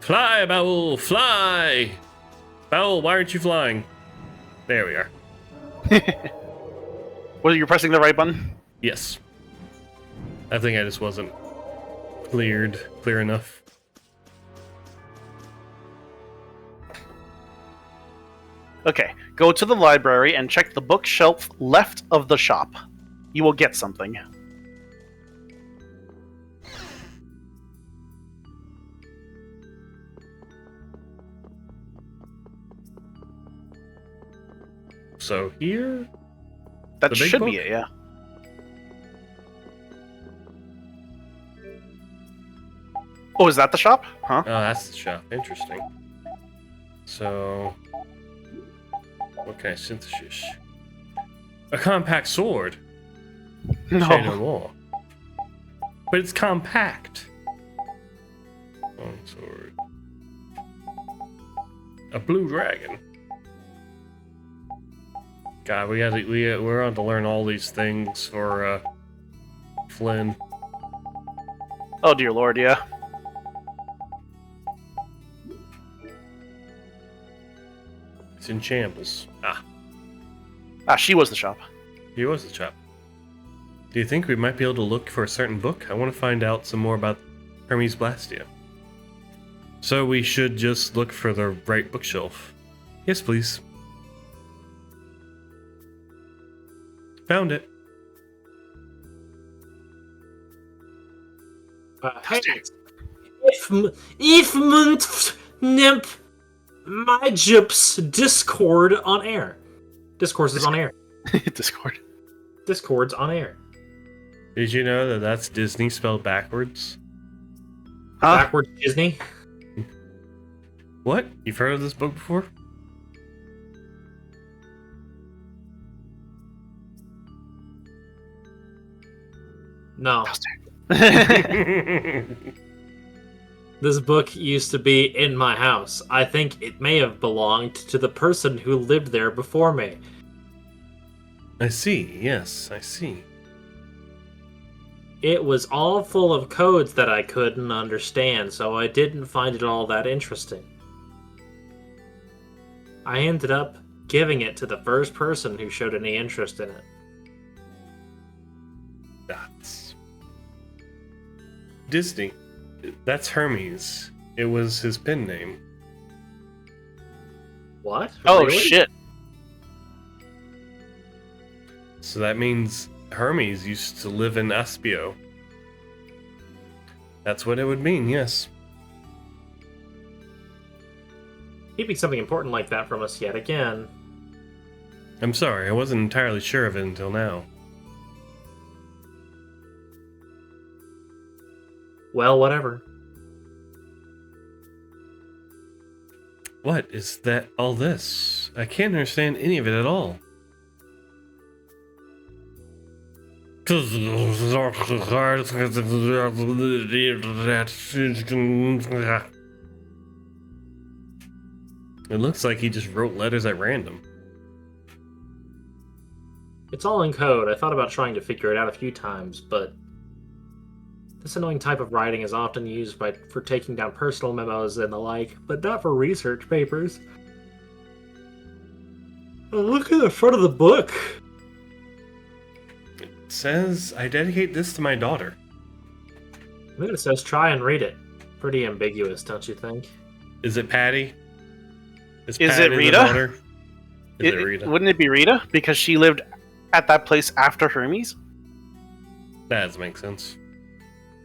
Fly, Baul, fly! Baul, why aren't you flying? There we are. Was you pressing the right button? Yes. I think I just wasn't clear enough. Okay, go to the library and check the bookshelf left of the shop. You will get something. So here? That should be it, yeah. Oh, is that the shop? Huh? Oh, that's the shop. Interesting. So... what kind of synthesis? A compact sword? No. Say no more. But it's compact. Long sword. A blue dragon. God, we're on to learn all these things for Flynn. Oh dear lord, yeah. It's in shambles. She was the shop. He was the shop. Do you think we might be able to look for a certain book? I want to find out some more about Hermes Blastia. So we should just look for the right bookshelf. Yes, please. Found it. My Gyps Discord on air. Discourse is on air. Discord. Discord's on air. Did you know that that's Disney spelled backwards? Huh? Backwards Disney? What? You've heard of this book before? No. This book used to be in my house. I think it may have belonged to the person who lived there before me. I see, yes, I see. It was all full of codes that I couldn't understand, so I didn't find it all that interesting. I ended up giving it to the first person who showed any interest in it. That's Disney. That's Hermes. It was his pen name. What? Oh, Really? shit. So that means Hermes used to live in Aspio. That's what it would mean, yes. Keeping something important like that from us yet again. I'm sorry, I wasn't entirely sure of it until now. Well, whatever. What is that all this? I can't understand any of it at all. It looks like he just wrote letters at random. It's all in code. I thought about trying to figure it out a few times, but this annoying type of writing is often used for taking down personal memos and the like, but not for research papers. Oh, look at the front of the book. It says, I dedicate this to my daughter. I think it says try and read it. Pretty ambiguous, don't you think? Is it Patty? Is Patty it the Rita? daughter? Is it Rita? Wouldn't it be Rita? Because she lived at that place after Hermes? That does make sense.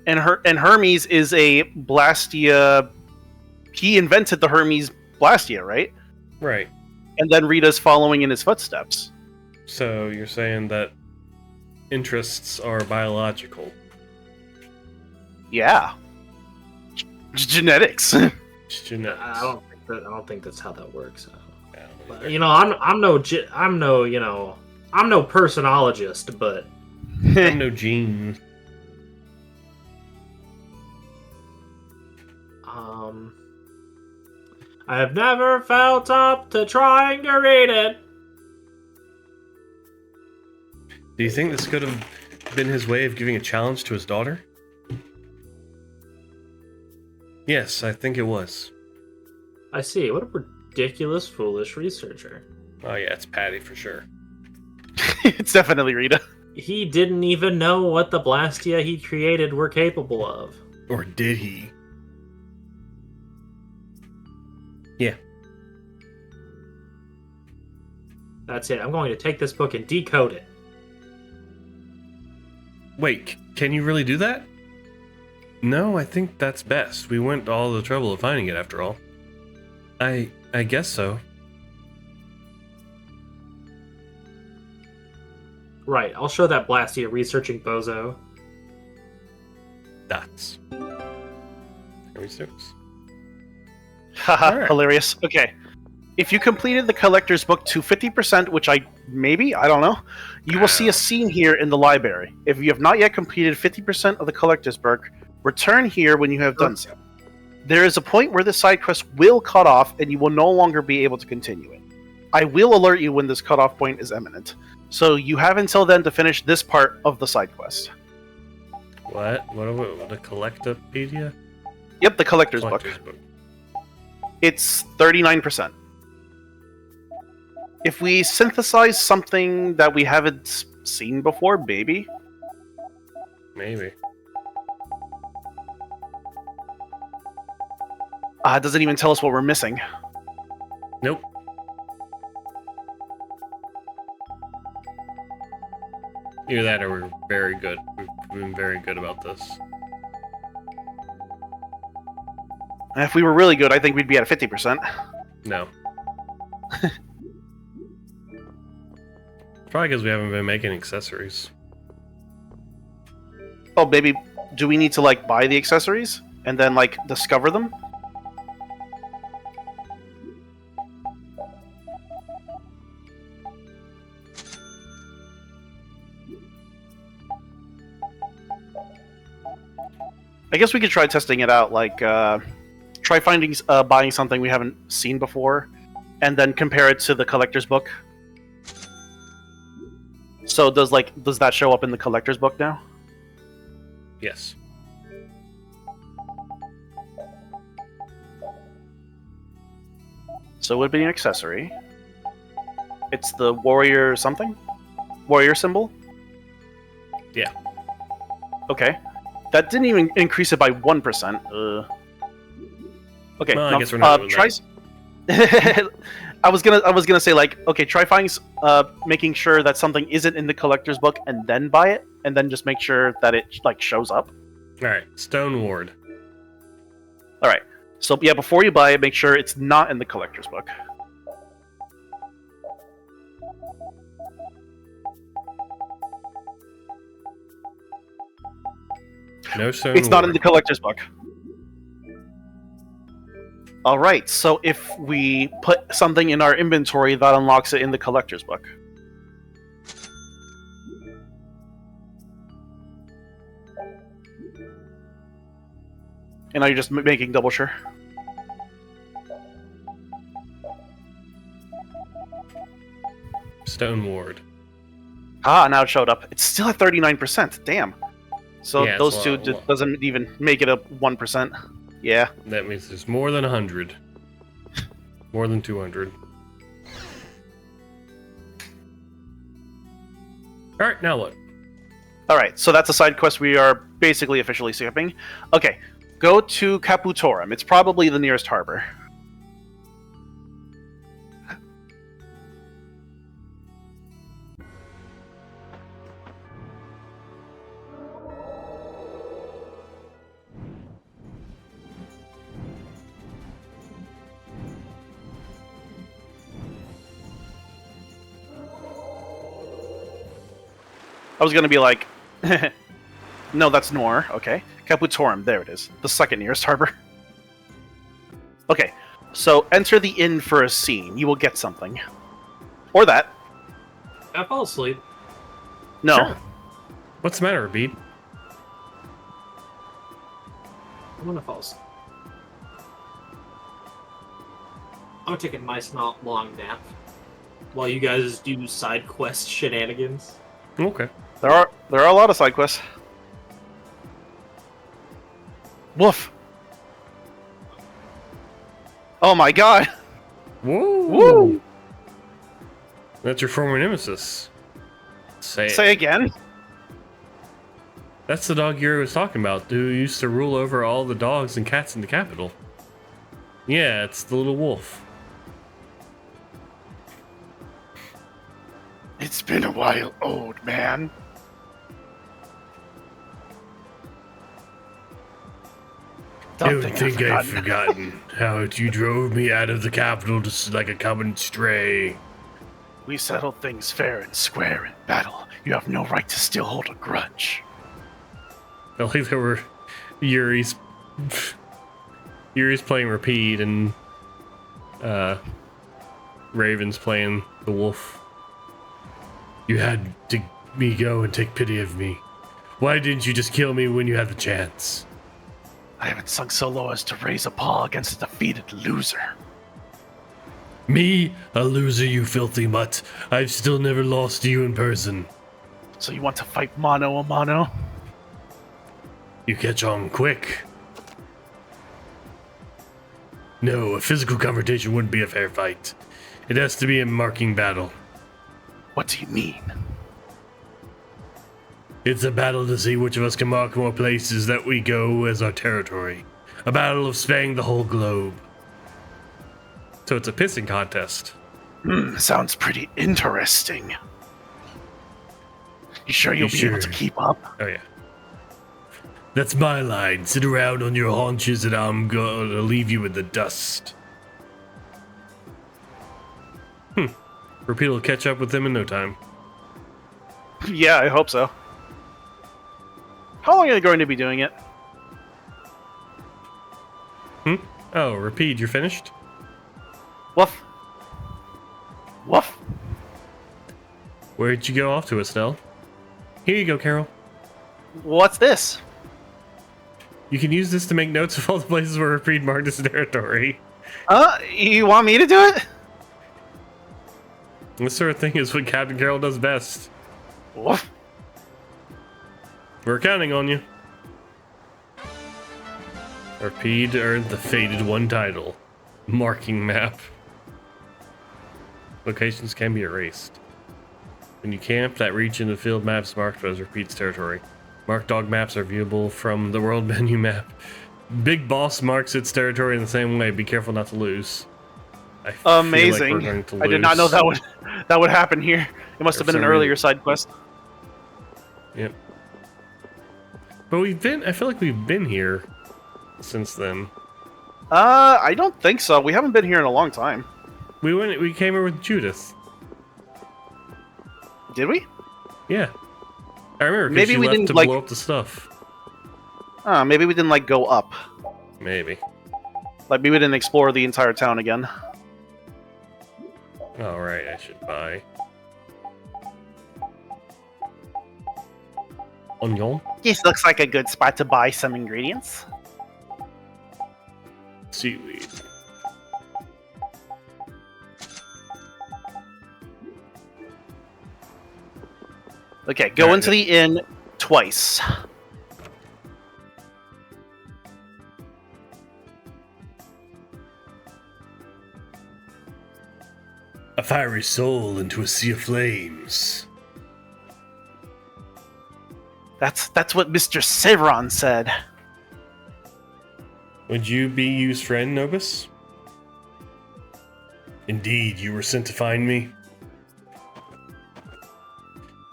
And Hermes is a Blastia. He invented the Hermes Blastia, right? Right. And then Rita's following in his footsteps. So you're saying that interests are biological? Yeah. Genetics. Genetics. I don't think that's how that works. Yeah, But, you know, I'm no personologist, but I'm no gene. I have never felt up to trying to read it. Do you think this could have been his way of giving a challenge to his daughter? Yes, I think it was. I see. What a ridiculous, foolish researcher. Oh yeah, it's Patty for sure. It's definitely Rita. He didn't even know what the Blastia he created were capable of. Or did he? Yeah. That's it. I'm going to take this book and decode it. Wait, can you really do that? No, I think that's best. We went to all the trouble of finding it after all. I guess so. Right, I'll show that Blastia researching bozo. Dots. Research. Haha, Alright. hilarious. Okay. If you completed the collector's book to 50%, which I don't know, you will see a scene here in the library. If you have not yet completed 50% of the collector's book, return here when you have done so. There is a point where the side quest will cut off and you will no longer be able to continue it. I will alert you when this cutoff point is imminent. So you have until then to finish this part of the side quest. What? What are we, the Collectopedia? Yep, the collector's book. It's 39%. If we synthesize something that we haven't seen before, maybe? Maybe. It doesn't even tell us what we're missing. Nope. Either that or we're very good. We've been very good about this. And if we were really good, I think we'd be at a 50%. No. Probably because we haven't been making accessories. Oh, baby, do we need to, like, buy the accessories? And then, like, discover them? I guess we could try testing it out, like, try finding, buying something we haven't seen before, and then compare it to the collector's book. So does that show up in the collector's book now? Yes. So it would be an accessory. It's the warrior something? Warrior symbol? Yeah. Okay. That didn't even increase it by 1%. Okay, well, I now, guess we're not doing try. I was gonna say, like, okay, try finding making sure that something isn't in the collector's book and then buy it, and then just make sure that it like shows up. All right, Stone Ward. All right. So yeah, before you buy it, make sure it's not in the collector's book. No Stone It's not in Ward. the collector's book. All right. So if we put something in our inventory, that unlocks it in the collector's book. And are you just making double sure? Stone Ward. Ah, now it showed up. It's still at 39%. Damn. So Yeah, those it's two doesn't even make it a 1%. Yeah. That means there's more than 100. More than 200. Alright, now what? Alright, so that's a side quest we are basically officially skipping. Okay, go to Caputorum. It's probably the nearest harbor. I was gonna be like, no, that's Nor. Okay, Caputorum. There it is, the second nearest harbor. Okay, so enter the inn for a scene. You will get something, or that. I fall asleep. No. Sure. What's the matter, Abid? I'm gonna fall asleep. I'm gonna take a nice, not long nap while you guys do side quest shenanigans. Okay. There are a lot of side quests. Woof. Oh my god. Whoa. Woo. That's your former nemesis. Say Say again. That's the dog Yuri was talking about, who used to rule over all the dogs and cats in the capital. Yeah, it's the little wolf. It's been a while, old man. Don't think I've forgotten how you drove me out of the capital just like a common stray. We settled things fair and square in battle. You have no right to still hold a grudge. I like there were Yuri's playing Repeat and Raven's playing the wolf. You had to me go and take pity of me. Why didn't you just kill me when you had the chance? I haven't sunk so low as to raise a paw against a defeated loser. Me? A loser, you filthy mutt. I've still never lost to you in person. So you want to fight mano a mano? You catch on quick. No, a physical confrontation wouldn't be a fair fight. It has to be a marking battle. What do you mean? It's a battle to see which of us can mark more places that we go as our territory. A battle of spanning the whole globe. So it's a pissing contest. Sounds pretty interesting. You sure you'll be able to keep up? Oh yeah. That's my line. Sit around on your haunches and I'm gonna leave you in the dust. Repeat will catch up with them in no time. Yeah, I hope so. How long are you going to be doing it? Oh, Repeat, you're finished? Woof. Woof. Where'd you go off to, Estelle? Here you go, Carol. What's this? You can use this to make notes of all the places where Repeat marked his territory. You want me to do it? This sort of thing is what Captain Carol does best. Woof. We're counting on you. Repeat earned the Fated 1 title. Marking map. locations can be erased. When you camp, that region of field maps marked as repeats territory. Marked dog maps are viewable from the world menu map. Big Boss marks its territory in the same way. Be careful not to lose. Amazing. Like I did not know that would happen here. It must have been an earlier side quest. Yep. But I feel like we've been here since then. I don't think so. We haven't been here in a long time. We came here with Judith. Did we? Yeah. I remember maybe she we left didn't to like blow up the stuff. Maybe we didn't like go up. Maybe. Like maybe we didn't explore the entire town again. All right, I should buy. Onion. This looks like a good spot to buy some ingredients. Seaweed. Okay, go into the inn twice. A fiery soul into a sea of flames. That's what Mr. Severon said. Would you be Yu's friend, Nobis? Indeed, you were sent to find me.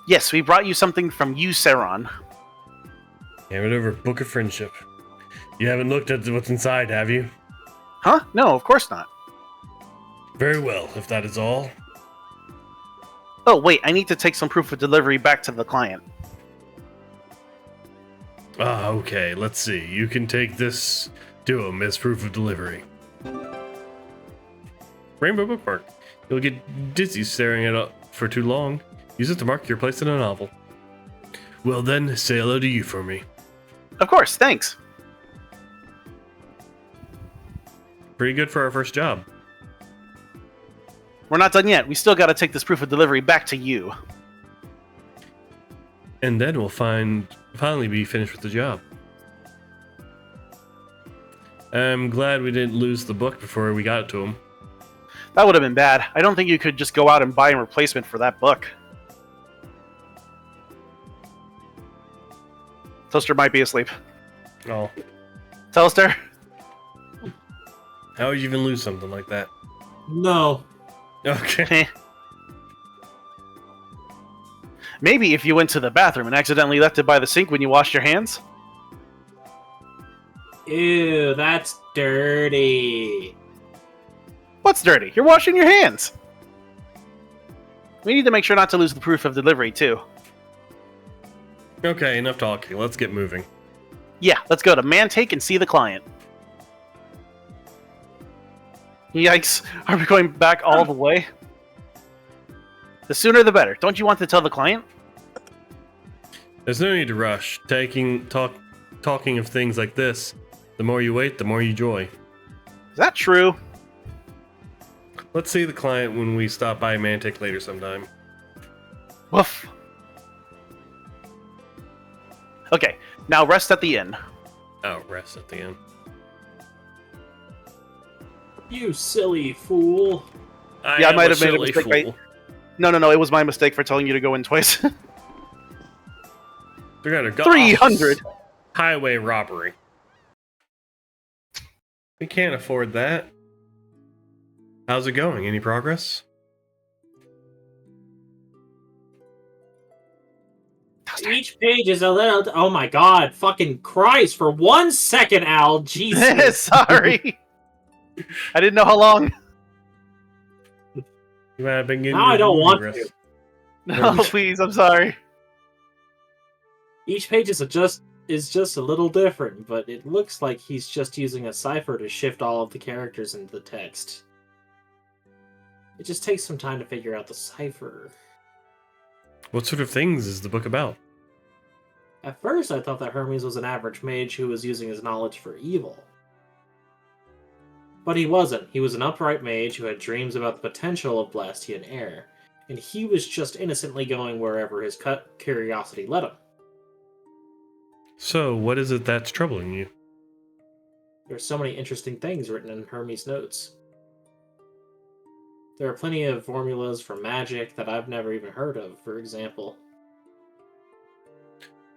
Yes, we brought you something from you, Seron. Hand it over, Book of Friendship. You haven't looked at what's inside, have you? Huh? No, of course not. Very well, if that is all. Oh, wait, I need to take some proof of delivery back to the client. Ah, okay, let's see. You can take this to him as proof of delivery. Rainbow bookmark. You'll get dizzy staring at it for too long. Use it to mark your place in a novel. Well then, say hello to you for me. Of course, thanks. Pretty good for our first job. We're not done yet. We still gotta take this proof of delivery back to you. And then we'll finally be finished with the job. I'm glad we didn't lose the book before we got it to him. That would have been bad. I don't think you could just go out and buy a replacement for that book. Toaster might be asleep. Oh. Toaster? How would you even lose something like that? No. Okay. Maybe if you went to the bathroom and accidentally left it by the sink when you washed your hands? Ew, that's dirty. What's dirty? You're washing your hands! We need to make sure not to lose the proof of delivery, too. Okay, enough talking. Let's get moving. Yeah, let's go to Mantake and see the client. Yikes. Are we going back all the way? The sooner the better. Don't you want to tell the client? There's no need to rush. Talking of things like this, the more you wait, the more you joy. Is that true? Let's see the client when we stop by Mantic later sometime. Woof. Okay, now rest at the inn. Oh, rest at the inn. You silly fool. I might have made a mistake. No, it was my mistake for telling you to go in twice. 300! Highway robbery. We can't afford that. How's it going? Any progress? Each page is a little... Oh my god, fucking Christ, for 1 second, Al, Jesus. Sorry. I didn't know how long. You might have been getting now I don't want to. No, please, I'm sorry. Each page is just a little different, but it looks like he's just using a cipher to shift all of the characters into the text. It just takes some time to figure out the cipher. What sort of things is the book about? At first, I thought that Hermes was an average mage who was using his knowledge for evil. But he wasn't. He was an upright mage who had dreams about the potential of Blastian air, and he was just innocently going wherever his curiosity led him. So, what is it that's troubling you? There's so many interesting things written in Hermes' notes. There are plenty of formulas for magic that I've never even heard of, for example.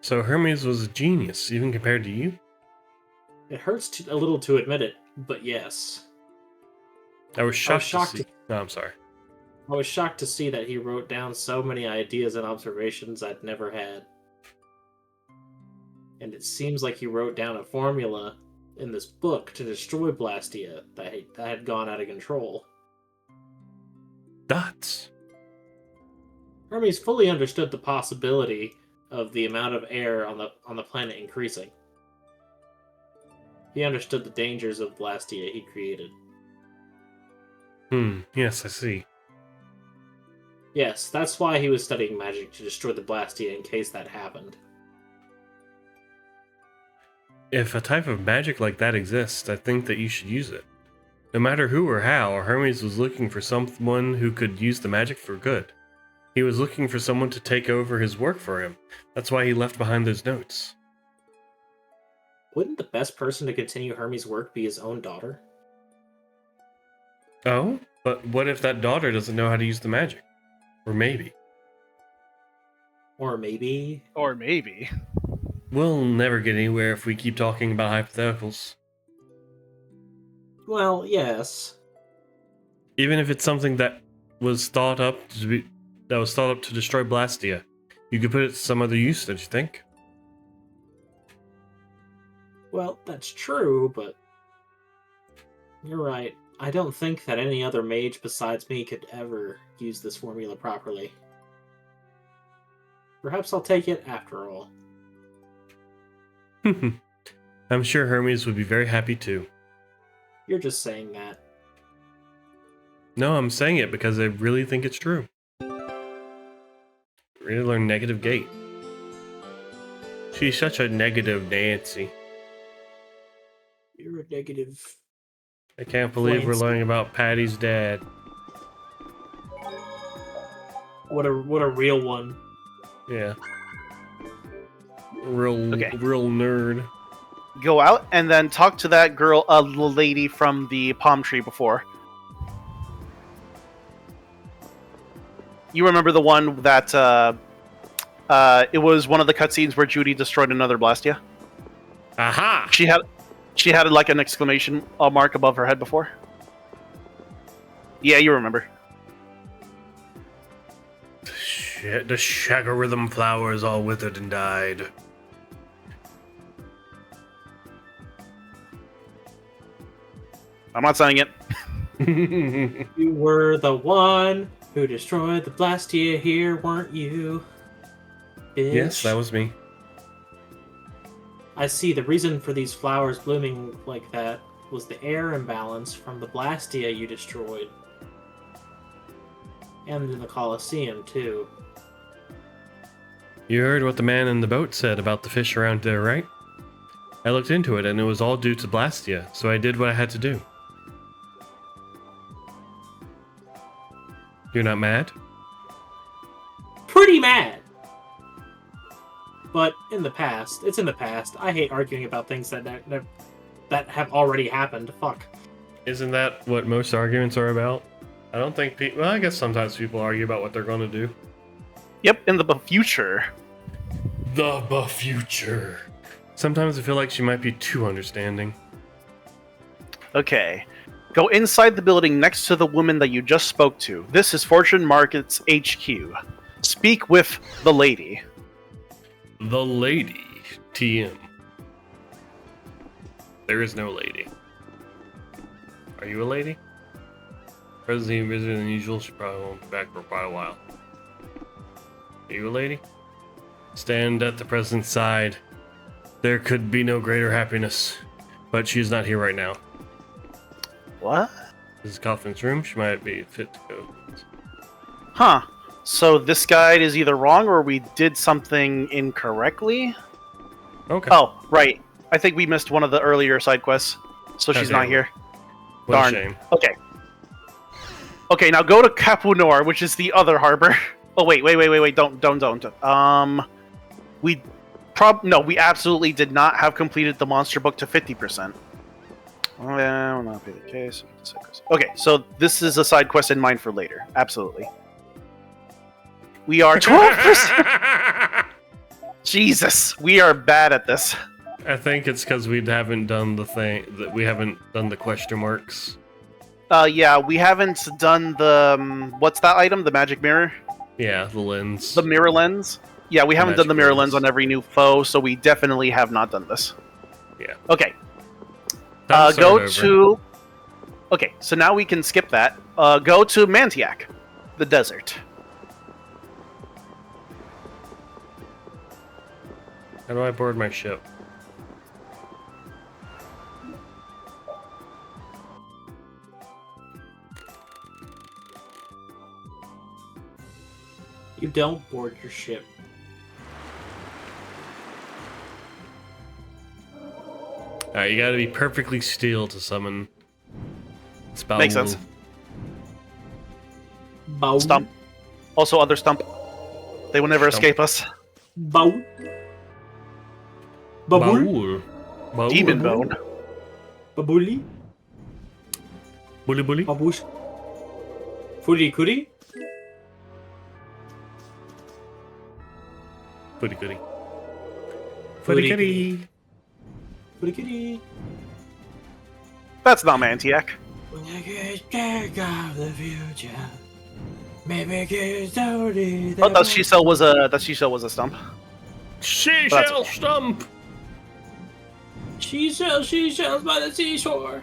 So Hermes was a genius, even compared to you? It hurts a little to admit it, but yes. I was shocked to see... No, I'm sorry. I was shocked to see that he wrote down so many ideas and observations I'd never had. And it seems like he wrote down a formula in this book to destroy Blastia that had gone out of control. Dots. Hermes fully understood the possibility of the amount of air on the planet increasing. He understood the dangers of Blastia he created. Yes, I see. Yes, that's why he was studying magic to destroy the Blastia in case that happened. If a type of magic like that exists, I think that you should use it. No matter who or how, Hermes was looking for someone who could use the magic for good. He was looking for someone to take over his work for him. That's why he left behind those notes. Wouldn't the best person to continue Hermes' work be his own daughter? Oh? But what if that daughter doesn't know how to use the magic? Or maybe. Or maybe... Or maybe. We'll never get anywhere if we keep talking about hypotheticals. Well, yes. Even if it's something that was thought up to destroy Blastia, you could put it to some other use, don't you think? Well, that's true, but you're right. I don't think that any other mage besides me could ever use this formula properly. Perhaps I'll take it after all. I'm sure Hermes would be very happy too. You're just saying that. No, I'm saying it because I really think it's true. Really learn negative gate. She's such a negative Nancy. You're a negative... I can't believe we're learning about Patty's dad. What a real one. Yeah. Real nerd. Go out and then talk to that girl, the lady from the palm tree before. You remember the one that it was one of the cutscenes where Judy destroyed another Blastia? Aha! She had like an exclamation mark above her head before. Yeah, you remember. Shit, the Shagarithm flowers all withered and died. I'm not saying it. You were the one who destroyed the Blastia here, weren't you? Bitch. Yes, that was me. I see the reason for these flowers blooming like that was the air imbalance from the Blastia you destroyed. And in the Colosseum, too. You heard what the man in the boat said about the fish around there, right? I looked into it and it was all due to Blastia, so I did what I had to do. You're not mad? Pretty mad! But in the past, it's in the past. I hate arguing about things that have already happened. Fuck. Isn't that what most arguments are about? I don't think people... Well, I guess sometimes people argue about what they're going to do. Yep, in the future. The future. Sometimes I feel like she might be too understanding. Okay. Go inside the building next to the woman that you just spoke to. This is Fortune Market's HQ. Speak with the lady. The lady. TM. There is no lady. Are you a lady? Presently busier than usual. She probably won't be back for quite a while. Are you a lady? Stand at the president's side. There could be no greater happiness. But she is not here right now. What? This is Coffin's room. She might be fit to go. Huh. So this guide is either wrong or we did something incorrectly? Okay. Oh, right. I think we missed one of the earlier side quests. So she's not here. What Darn. a shame. Okay. Okay, now go to Capu Nor, which is the other harbor. Oh, wait. Don't. We absolutely did not have completed the monster book to 50%. Well, will not be the case. Okay, so this is a side quest in mind for later. Absolutely. We are 12%. Jesus, we are bad at this. I think it's because we haven't done the thing that we haven't done the question marks. Yeah, we haven't done the what's that item? The magic mirror? Yeah, the lens. The mirror lens? Yeah, we haven't done the mirror lens on every new foe, so we definitely have not done this. Yeah. Okay. Go to... Okay, so now we can skip that. Go to Mantiac, the desert. How do I board my ship? You don't board your ship. Alright, you gotta be perfectly still to summon spell. Makes sense. Bow. Stump. Also other stump. They will never escape us. Bow. Babool. Baul. Demon bone. Babooli. Bully bully. Baboosh. Furi kuri. Footy goody. Footy goody. Furi kuri. That's not Mantiac. When you get back of the future, maybe get dirty. Oh, that she-cell was a stump. Seashell stump. Seashells by the seashore.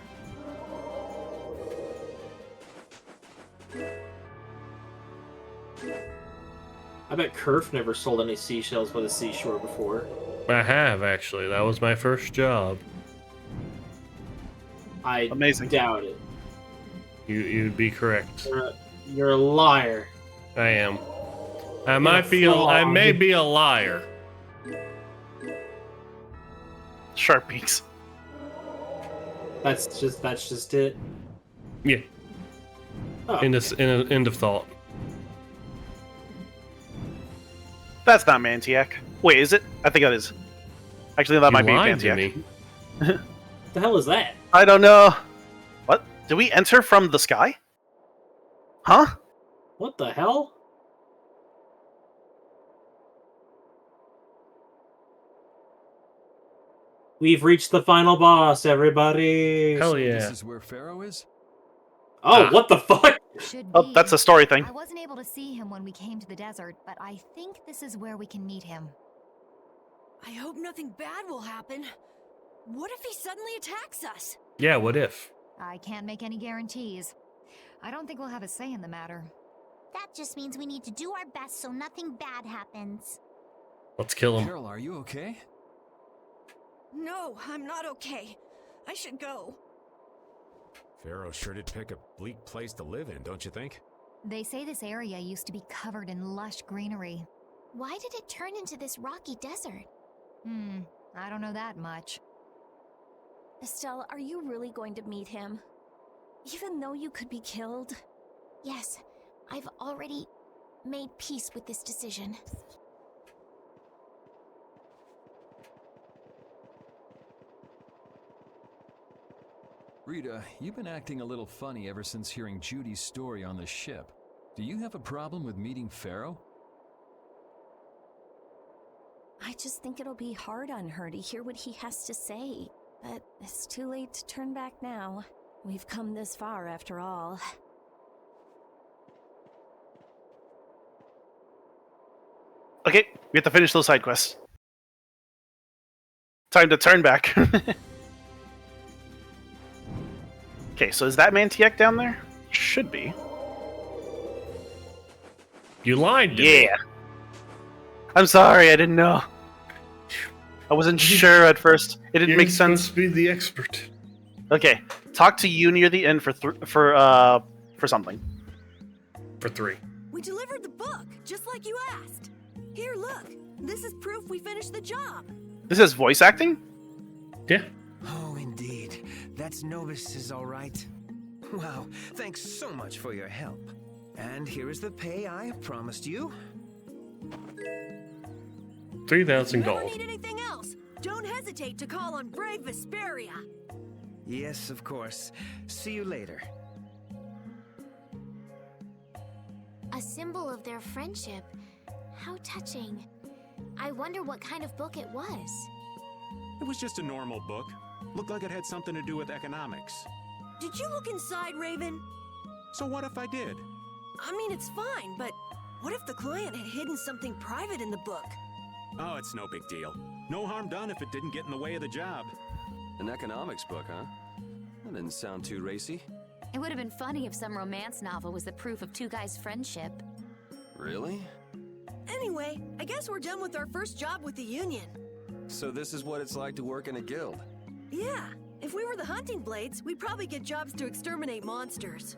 I bet Kerf never sold any seashells by the seashore before. I have, actually. That was my first job. I Amazing. doubt it. You'd be correct. You're a liar. I am. I may be a liar. Sharp peaks. That's just it. Yeah. Oh. End of thought. That's not Mantiac. Wait, is it? I think that is. Actually, that might be Mantiac. The hell is that? I don't know. What? Did we enter from the sky? Huh? What the hell? We've reached the final boss, everybody. Hell yeah. This is where Pharaoh is? Oh, what the fuck? Oh, that's a story thing. I wasn't able to see him when we came to the desert, but I think this is where we can meet him. I hope nothing bad will happen. What if he suddenly attacks us? Yeah, what if? I can't make any guarantees. I don't think we'll have a say in the matter. That just means we need to do our best so nothing bad happens. Let's kill him. Carol, are you okay? No, I'm not okay. I should go. Pharaoh sure did pick a bleak place to live in, don't you think? They say this area used to be covered in lush greenery. Why did it turn into this rocky desert? I don't know that much. Estelle, are you really going to meet him? Even though you could be killed? Yes, I've already made peace with this decision. Rita, you've been acting a little funny ever since hearing Judy's story on the ship. Do you have a problem with meeting Pharaoh? I just think it'll be hard on her to hear what he has to say. But it's too late to turn back now. We've come this far after all. Okay, we have to finish those side quests. Time to turn back. Okay, so is that Mantiac down there? Should be. You lied to me. Yeah. I'm sorry, I didn't know. I wasn't sure at first. It didn't make sense. You're supposed to be the expert. Okay, talk to you near the end for something. For 3. We delivered the book, just like you asked. Here, look. This is proof we finished the job. This is voice acting? Yeah. Oh, indeed. That's Novus is all right. Wow, thanks so much for your help. And here is the pay I have promised you. 3,000 If you ever gold. need anything else, don't hesitate to call on brave Vesperia. Yes, of course. See you later. A symbol of their friendship. How touching. I wonder what kind of book it was. It was just a normal book. Looked like it had something to do with economics. Did you look inside, Raven? So what if I did? I mean, it's fine, but what if the client had hidden something private in the book? Oh, it's no big deal. No harm done if it didn't get in the way of the job. An economics book, huh? That didn't sound too racy. It would have been funny if some romance novel was the proof of two guys' friendship. Really? Anyway, I guess we're done with our first job with the Union. So this is what it's like to work in a guild. Yeah, if we were the Hunting Blades, we'd probably get jobs to exterminate monsters.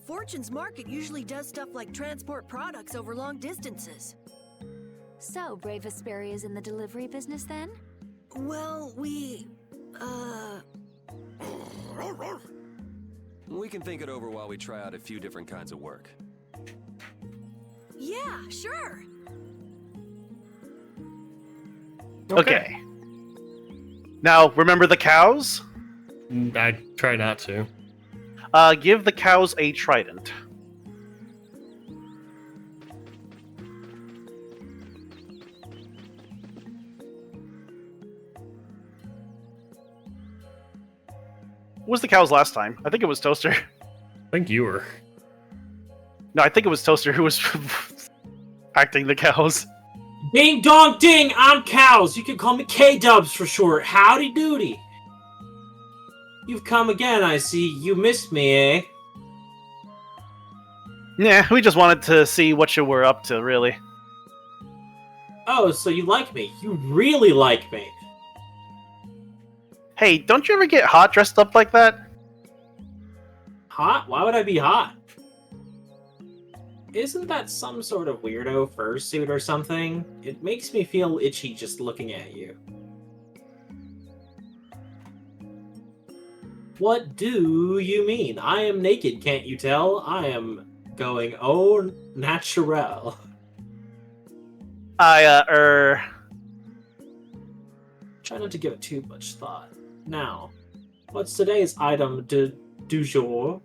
Fortune's Market usually does stuff like transport products over long distances. So, Brave Vesperia's in the delivery business then? Well, we can think it over while we try out a few different kinds of work. Yeah, sure. Okay. Now, remember the cows? I try not to. Give the cows a trident. Who was the cows last time? I think it was Toaster. I think you were. No, I think it was Toaster who was acting the cows. Ding dong ding, I'm Cows. You can call me K-Dubs for short. Howdy doody. You've come again, I see. You missed me, eh? Yeah, we just wanted to see what you were up to, really. Oh, so you like me. You really like me. Hey, don't you ever get hot dressed up like that? Hot? Why would I be hot? Isn't that some sort of weirdo fursuit or something? It makes me feel itchy just looking at you. What do you mean? I am naked, can't you tell? I am going au naturel. Try not to give it too much thought. Now, what's today's item du jour?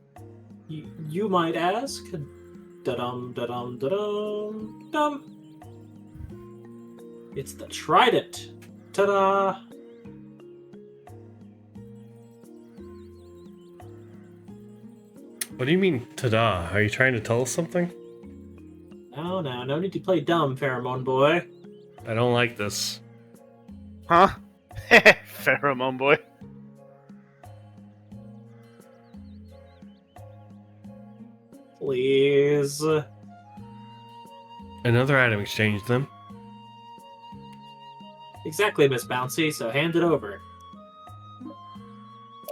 You might ask? Da-dum, da-dum, da-dum, dum. It's the trident. Ta-da! What do you mean, ta-da? Are you trying to tell us something? Oh, no need to play dumb, Pheromone Boy. I don't like this. Huh? Pheromone Boy. Please. Another item exchange, then. Exactly, Miss Bouncy, so hand it over.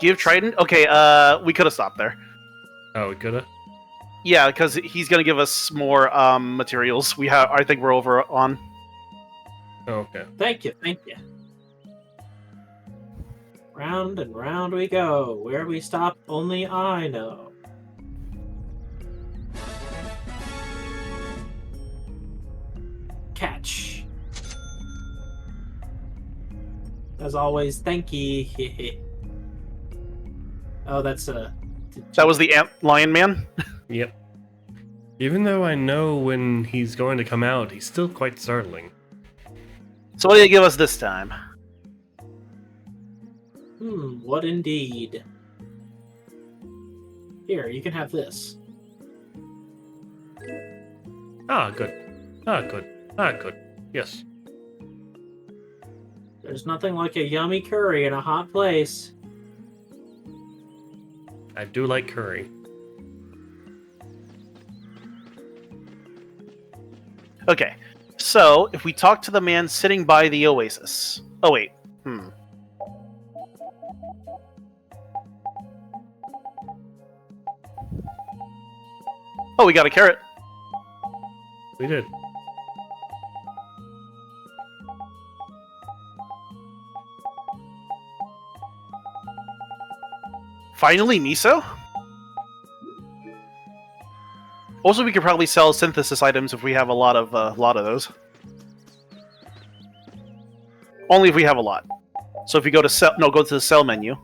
Give trident? Okay, we could have stopped there. Oh, we coulda? Yeah, because he's gonna give us more materials. I think we're over on. Oh, okay. Thank you. Round and round we go. Where we stop, only I know. Catch. As always, thank you. Oh, that's a... That was the Lion Man? Yep. Even though I know when he's going to come out, he's still quite startling. So what do you give us this time? What indeed. Here, you can have this. Ah, good. Ah, good. Ah, good. Yes. There's nothing like a yummy curry in a hot place. I do like curry. Okay, so if we talk to the man sitting by the oasis... Oh, wait. Oh, we got a carrot. We did. Finally, miso? Also, we could probably sell synthesis items if we have a lot of those. Only if we have a lot. So if you go to go to the sell menu.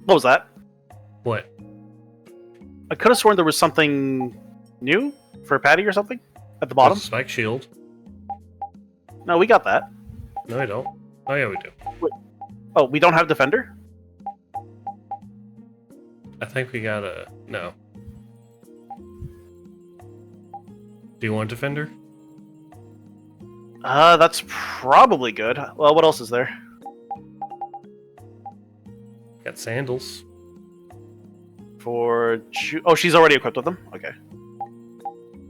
What was that? What? I could have sworn there was something new for Patty or something at the bottom. Spike shield. No, we got that. No, I don't. Oh, yeah, we do. Wait. Oh, we don't have Defender? I think we got a... No. Do you want Defender? That's probably good. Well, what else is there? Got sandals. For... Oh, she's already equipped with them? Okay.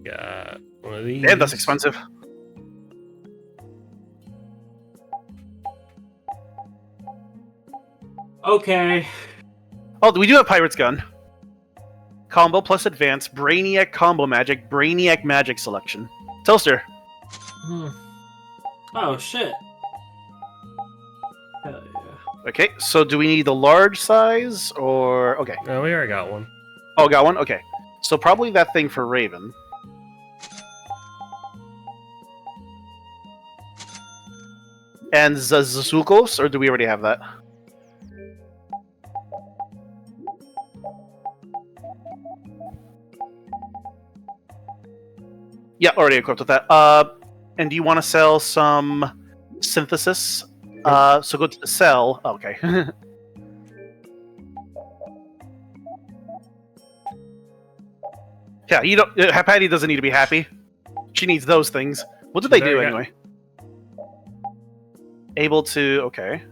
Got one of these. Damn, that's expensive. Okay. Oh, we do have Pirate's Gun. Combo plus advance, Brainiac combo magic, Brainiac magic selection. Toaster. Oh, shit. Hell yeah. Okay, so do we need the large size, or... Okay. No, we already got one. Oh, got one? Okay. So probably that thing for Raven. And Zazukos, or do we already have that? Yeah, already equipped with that. And do you want to sell some synthesis? So go to the sell. Okay. Yeah, you don't. Patty doesn't need to be happy. She needs those things. What do they do anyway? Able to. Okay.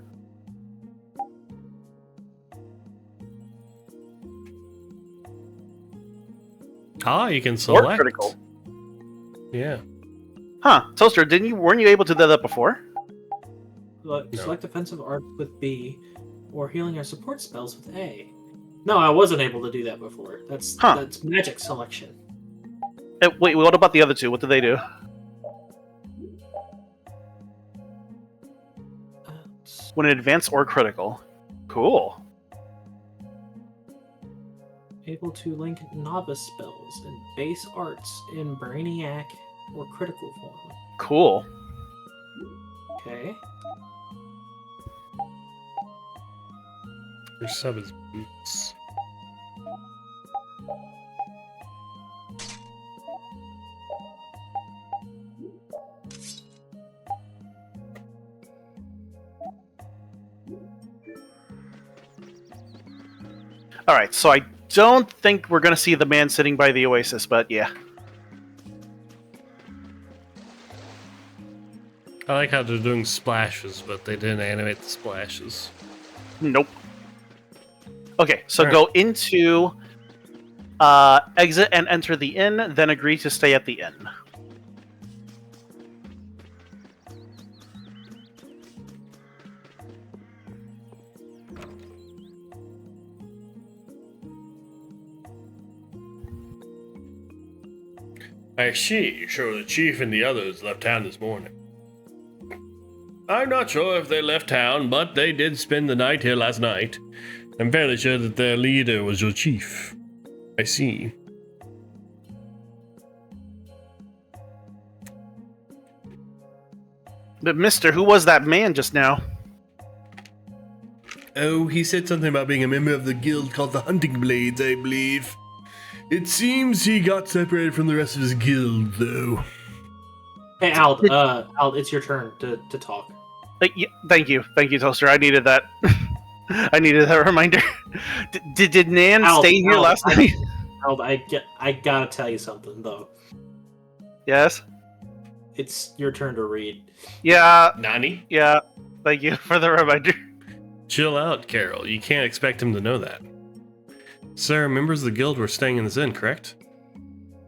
Ah, you can select. Or critical. Yeah. Huh, Toaster, weren't you able to do that before? Select defensive art with B, or healing or support spells with A. No, I wasn't able to do that before. That's magic selection. Wait, what about the other two? What do they do? When advanced or critical. Cool. Able to link novice spells and base arts in Brainiac or critical form. Cool. Okay. Your sub is boots. Alright, so I don't think we're going to see the man sitting by the oasis, but yeah. I like how they're doing splashes, but they didn't animate the splashes. Nope. Okay, so go into exit and enter the inn, then agree to stay at the inn. I see. So the chief and the others left town this morning. I'm not sure if they left town, but they did spend the night here last night. I'm fairly sure that their leader was your chief. I see. But mister, who was that man just now? Oh, he said something about being a member of the guild called the Hunting Blades, I believe. It seems he got separated from the rest of his guild, though. Hey, Alde, it's your turn to talk. Yeah, thank you, Toaster. I needed that. I needed that reminder. Did Nan stay here last night? Alde, I gotta tell you something though. Yes. It's your turn to read. Yeah. Nani? Yeah. Thank you for the reminder. Chill out, Carol. You can't expect him to know that. Sir, members of the guild were staying in this inn, correct?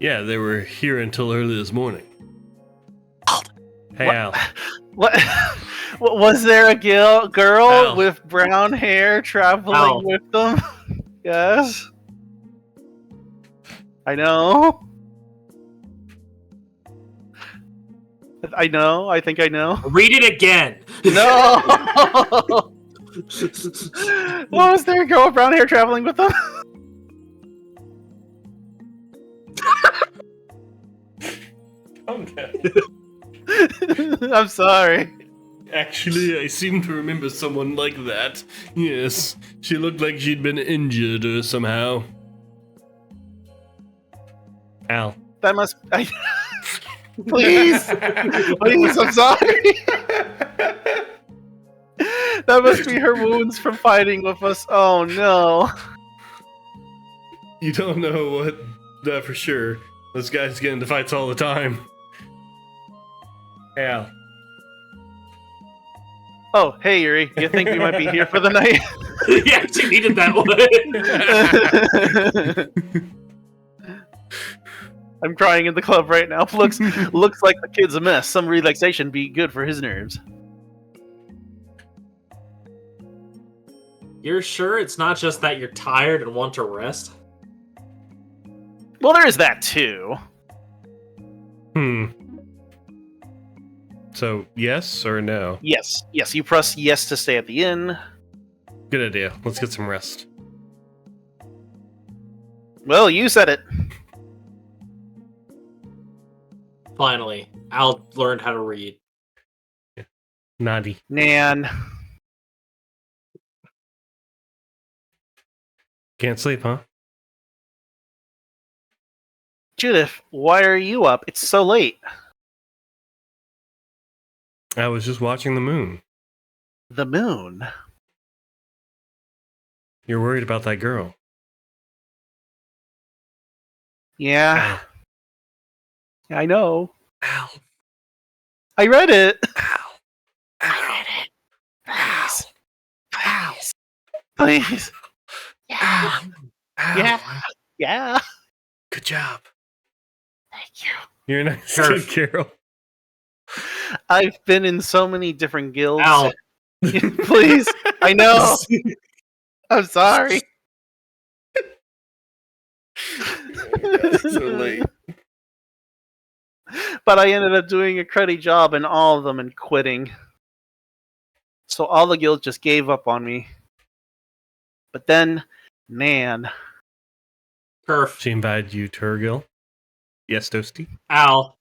Yeah, they were here until early this morning. Hey, what? Al. What? Was there a girl with brown hair traveling with them? Yes. I know. I know. I think I know. Read it again. No. Was there a girl with brown hair traveling with them? Okay. I'm sorry. Actually, I seem to remember someone like that. Yes, she looked like she'd been injured or somehow. Al. That must. Please, please, I'm sorry. That must be her wounds from fighting with us. Oh no. You don't know what that for sure. Those guys get into fights all the time. Hey, Al. Oh, hey Yuri. You think we might be here for the night? Yeah, she needed that one. I'm crying in the club right now. Looks like the kid's a mess. Some relaxation be good for his nerves. You're sure it's not just that you're tired and want to rest? Well, there is that too. So, yes or no? Yes. Yes, you press yes to stay at the inn. Good idea. Let's get some rest. Well, you said it. Finally, Al learned how to read. Yeah. Naughty. Nan. Can't sleep, huh? Judith, why are you up? It's so late. I was just watching the moon. The moon? You're worried about that girl. Yeah. Ow. I know. Ow. I read it. Ow. I read it. Please. Please. Please. Yeah. Ow. Yeah. Yeah. Good job. Thank you. You're a nice kid, Carol. I've been in so many different guilds. Al. Please. I know. I'm sorry. So late. But I ended up doing a cruddy job in all of them and quitting. So all the guilds just gave up on me. But then, man. Perf. She invited you to her guild? Yes, Toasty? Al.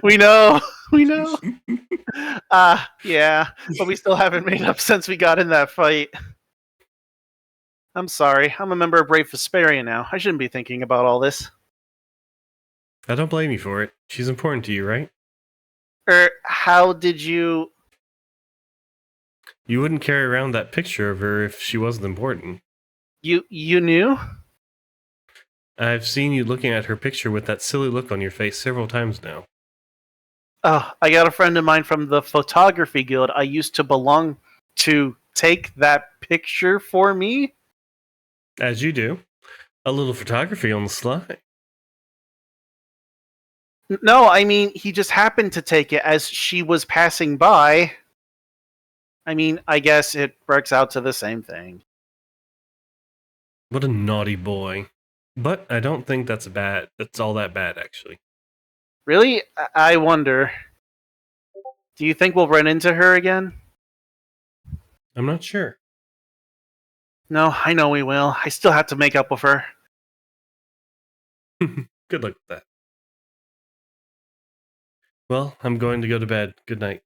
We know. Yeah. But we still haven't made up since we got in that fight. I'm sorry. I'm a member of Brave Vesperia now. I shouldn't be thinking about all this. I don't blame you for it. She's important to you, right? How did you... You wouldn't carry around that picture of her if she wasn't important. You knew? I've seen you looking at her picture with that silly look on your face several times now. Oh, I got a friend of mine from the photography guild I used to belong to take that picture for me. As you do. A little photography on the sly. No, I mean, he just happened to take it as she was passing by. I mean, I guess it works out to the same thing. What a naughty boy. But I don't think that's all that bad, actually. Really? I wonder. Do you think we'll run into her again? I'm not sure. No, I know we will. I still have to make up with her. Good luck with that. Well, I'm going to go to bed. Good night.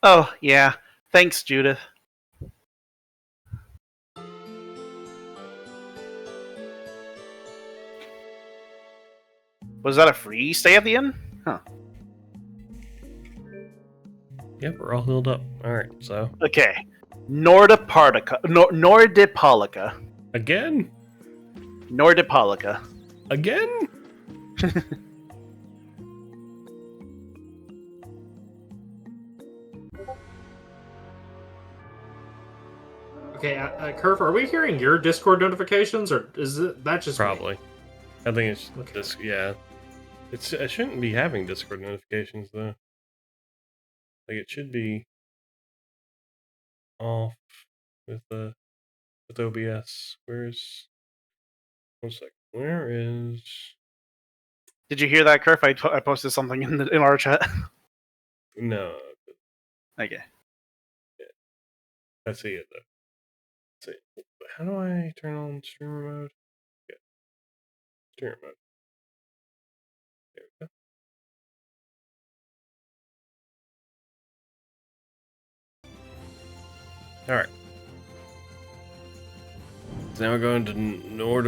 Oh, yeah. Thanks, Judith. Was that a free stay at the inn? Huh. Yep, we're all healed up. Alright, so. Okay. Nordipolica. Again? Nordipolica. Again? Okay, Curve, are we hearing your Discord notifications, or is that just Probably. Me? I think it's this. Yeah, I shouldn't be having Discord notifications though. Like it should be off with OBS. Where's 1 second? Where is? Did you hear that, Kerf? I posted something in our chat. No. Okay. Yeah. I see it though. Let's see. How do I turn on streamer mode? Yeah. Streamer mode. There we Alright. So now we're going to no.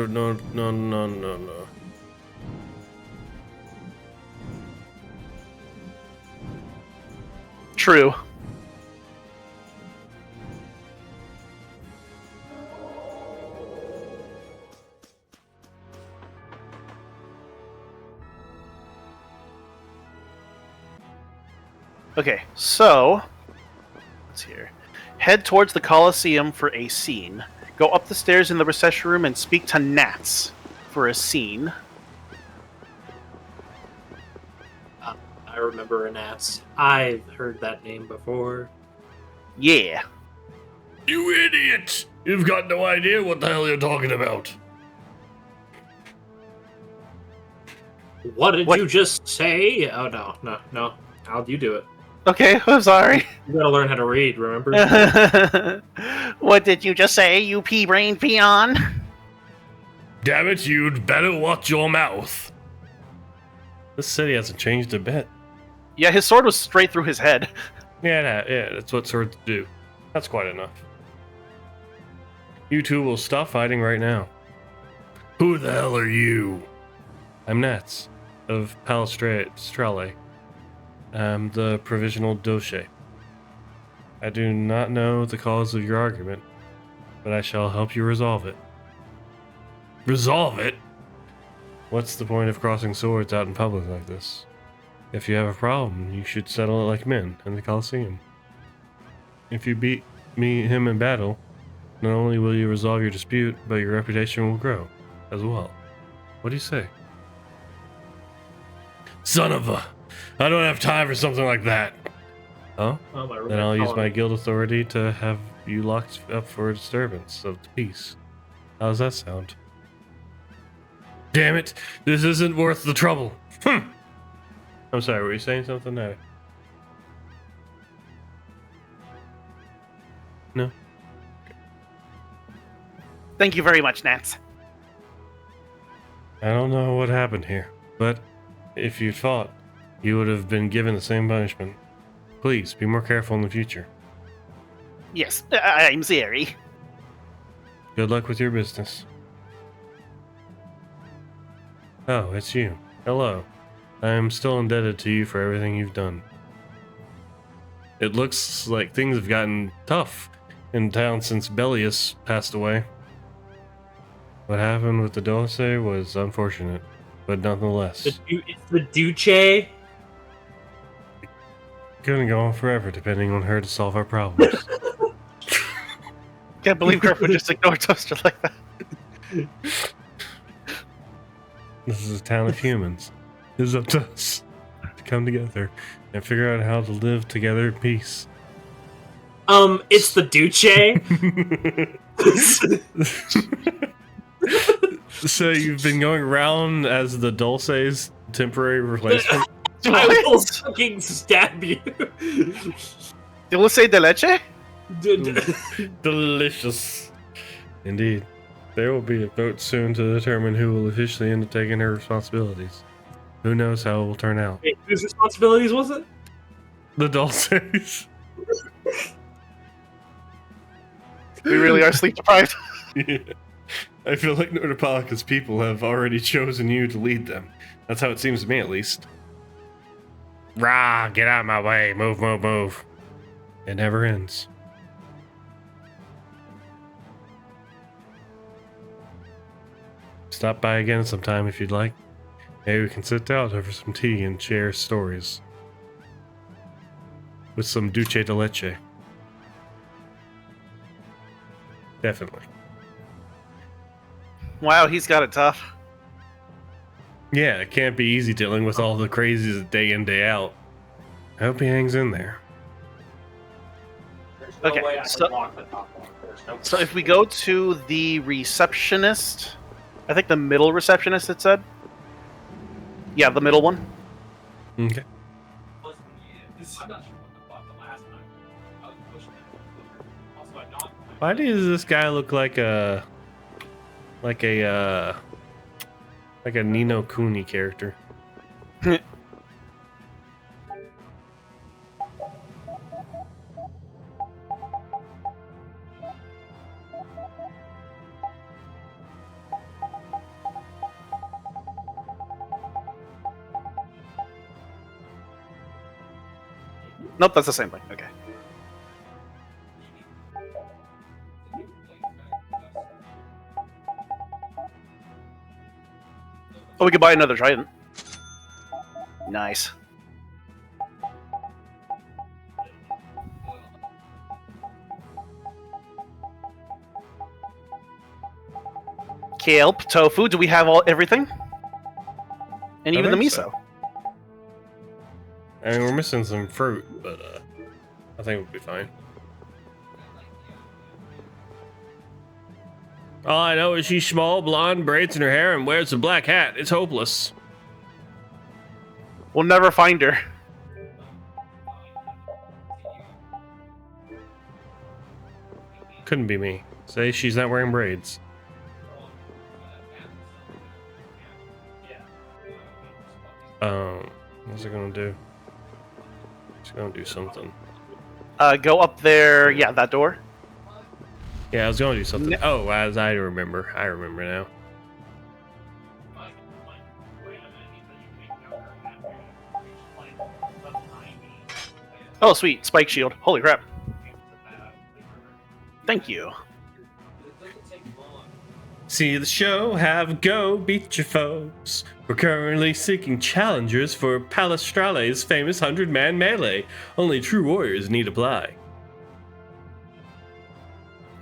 True. Okay, so let's see here. Head towards the Colosseum for a scene. Go up the stairs in the recession room and speak to Nats for a scene. I remember an ass. I've heard that name before. Yeah. You idiot! You've got no idea what the hell you're talking about. What did you just say? Oh, no. Al, you do it. Okay, I'm sorry. You gotta learn how to read, remember? What did you just say, you pea-brain peon? Damn it, you'd better watch your mouth. This city hasn't changed a bit. Yeah, his sword was straight through his head. Yeah, that's what swords do. That's quite enough. You two will stop fighting right now. Who the hell are you? I'm Nats, of Palestrale. I'm the provisional doche. I do not know the cause of your argument, but I shall help you resolve it. Resolve it? What's the point of crossing swords out in public like this? If you have a problem, you should settle it like men in the Colosseum. If you beat him in battle, not only will you resolve your dispute, but your reputation will grow as well. What do you say? Son of a... I don't have time for something like that. Oh? Then I'll use my guild authority to have you locked up for a disturbance of the peace. How does that sound? Damn it! This isn't worth the trouble. I'm sorry, were you saying something there? No? Thank you very much, Nats. I don't know what happened here, but if you'd fought, you would have been given the same punishment. Please, be more careful in the future. Yes, I'm sorry. Good luck with your business. Oh, it's you. Hello. I am still indebted to you for everything you've done. It looks like things have gotten tough in town since Bellius passed away. What happened with the Dulce was unfortunate, but nonetheless. It's the Duce? Couldn't go on forever depending on her to solve our problems. Can't believe Garp would just ignore Toaster like that. This is a town of humans. It is up to us to come together and figure out how to live together in peace. It's the Duce? So you've been going around as the Dulce's temporary replacement? I will fucking stab you. Dulce de leche? Delicious. Indeed. There will be a vote soon to determine who will officially end up taking her responsibilities. Who knows how it will turn out. Wait, whose responsibilities was it? The Dulce's. We really are sleep deprived. Yeah. I feel like Nordopolica's people have already chosen you to lead them. That's how it seems to me, at least. Rah, get out of my way. Move, move, move. It never ends. Stop by again sometime if you'd like. Maybe we can sit down over some tea and share stories. With some dulce de leche. Definitely. Wow, he's got it tough. Yeah, it can't be easy dealing with all the crazies day in, day out. I hope he hangs in there. Okay, so if we go to the receptionist, I think the middle receptionist, it said? Yeah, the middle one. Okay. Why does this guy look like a Ni no Kuni character? Nope, that's the same thing. Okay. Oh, we could buy another trident. Nice. Kelp, tofu. Do we have everything? And even the miso. So. I mean, we're missing some fruit, but I think we'll be fine. All I know is she's small, blonde, braids in her hair, and wears a black hat. It's hopeless. We'll never find her. Couldn't be me. Say she's not wearing braids. What's it gonna do? It's gonna do something. Go up there. Yeah, that door. Yeah, I was gonna do something. Oh, as I remember. I remember now. Oh, sweet. Spike shield. Holy crap. Thank you. See the show, have a go, beat your foes. We're currently seeking challengers for Palestrale's famous 100-man melee. Only true warriors need apply.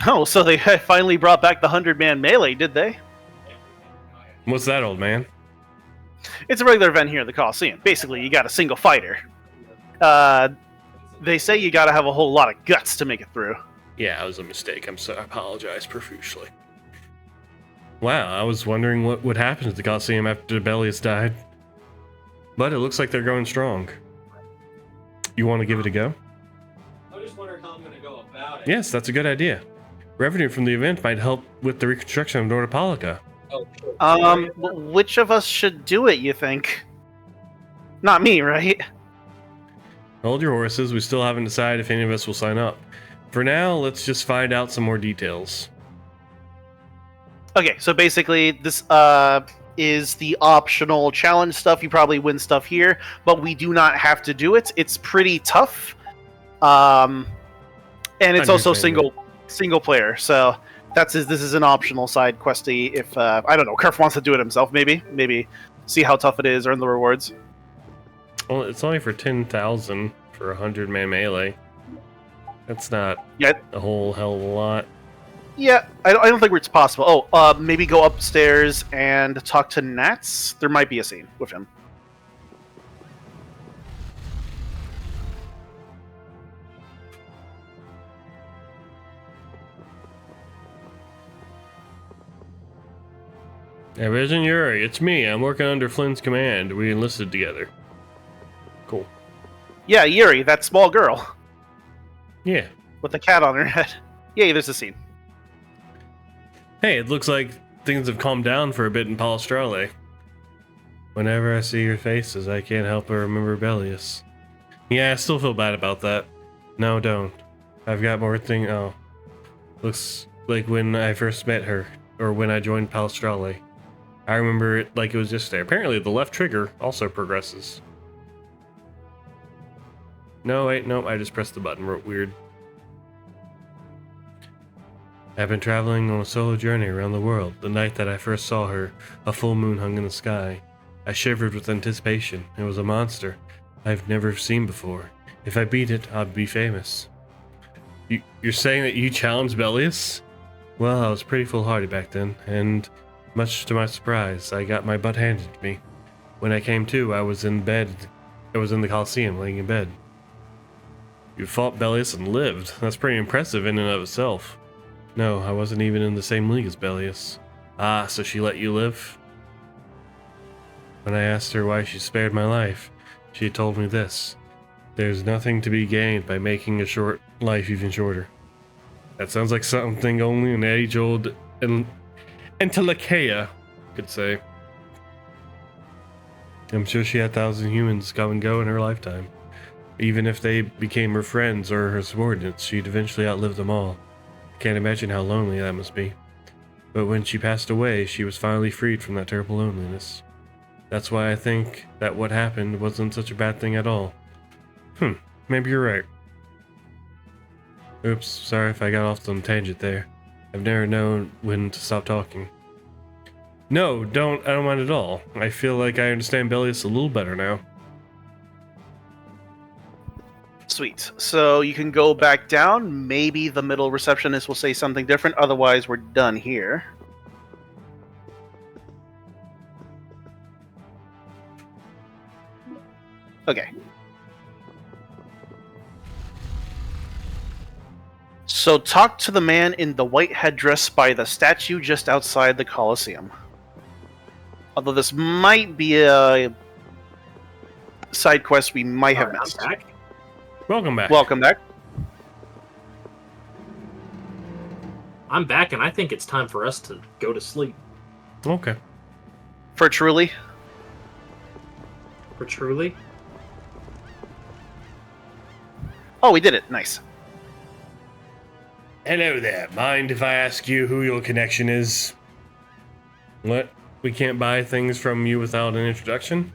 Oh, so they finally brought back the 100-man melee, did they? What's that, old man? It's a regular event here at the Coliseum. Basically, you got a single fighter. They say you gotta have a whole lot of guts to make it through. Yeah, it was a mistake. I apologize profusely. Wow, I was wondering what would happen to the Coliseum after Bellius died. But it looks like they're going strong. You want to give it a go? I just wonder how I'm going to go about it. Yes, that's a good idea. Revenue from the event might help with the reconstruction of Nordopolica. Which of us should do it, you think? Not me, right? Hold your horses, we still haven't decided if any of us will sign up. For now, let's just find out some more details. Okay, so basically, this is the optional challenge stuff. You probably win stuff here, but we do not have to do it. It's pretty tough, and it's also single player. So this is an optional side questy. If I don't know, Kerf wants to do it himself, maybe see how tough it is, earn the rewards. Well, it's only for 10,000 for 100-man melee. That's not a whole hell of a lot. Yeah, I don't think it's possible. Oh, maybe go upstairs and talk to Nats. There might be a scene with him. Hey, Vision Yuri, it's me. I'm working under Flynn's command. We enlisted together. Cool. Yeah, Yuri, that small girl. Yeah. With the cat on her head. Yay, there's a scene. Hey, it looks like things have calmed down for a bit in Palestrale. Whenever I see your faces, I can't help but remember Bellius. Yeah, I still feel bad about that. No, don't. I've got more thing. Oh. Looks like when I first met her, or when I joined Palestrale. I remember it like it was yesterday. Apparently, the left trigger also progresses. No, wait, nope, I just pressed the button. Weird. I've been traveling on a solo journey around the world. The night that I first saw her, a full moon hung in the sky. I shivered with anticipation. It was a monster I've never seen before. If I beat it, I'd be famous. You're saying that you challenged Bellius? Well, I was pretty foolhardy back then, and much to my surprise, I got my butt handed to me. When I came to, I was in bed. I was in the Coliseum, laying in bed. You fought Bellius and lived. That's pretty impressive in and of itself. No, I wasn't even in the same league as Bellius. Ah, so she let you live? When I asked her why she spared my life, she told me this. There's nothing to be gained by making a short life even shorter. That sounds like something only an age-old Entelechea could say. I'm sure she had thousands of humans come and go in her lifetime. Even if they became her friends or her subordinates, she'd eventually outlive them all. Can't imagine how lonely that must be. But when she passed away, she was finally freed from that terrible loneliness. That's why I think that what happened wasn't such a bad thing at all. maybe you're right. Oops, sorry if I got off on a tangent there. I've never known when to stop talking. No, I don't mind at all. I feel like I understand Bellius a little better now. Sweet. So you can go back down. Maybe the middle receptionist will say something different. Otherwise, we're done here. Okay. So talk to the man in the white headdress by the statue just outside the Colosseum. Although this might be a side quest we might have missed. Back. Welcome back. Welcome back. I'm back, and I think it's time for us to go to sleep. Okay. For truly? For truly? Oh, we did it. Nice. Hello there. Mind if I ask you who your connection is? What? We can't buy things from you without an introduction?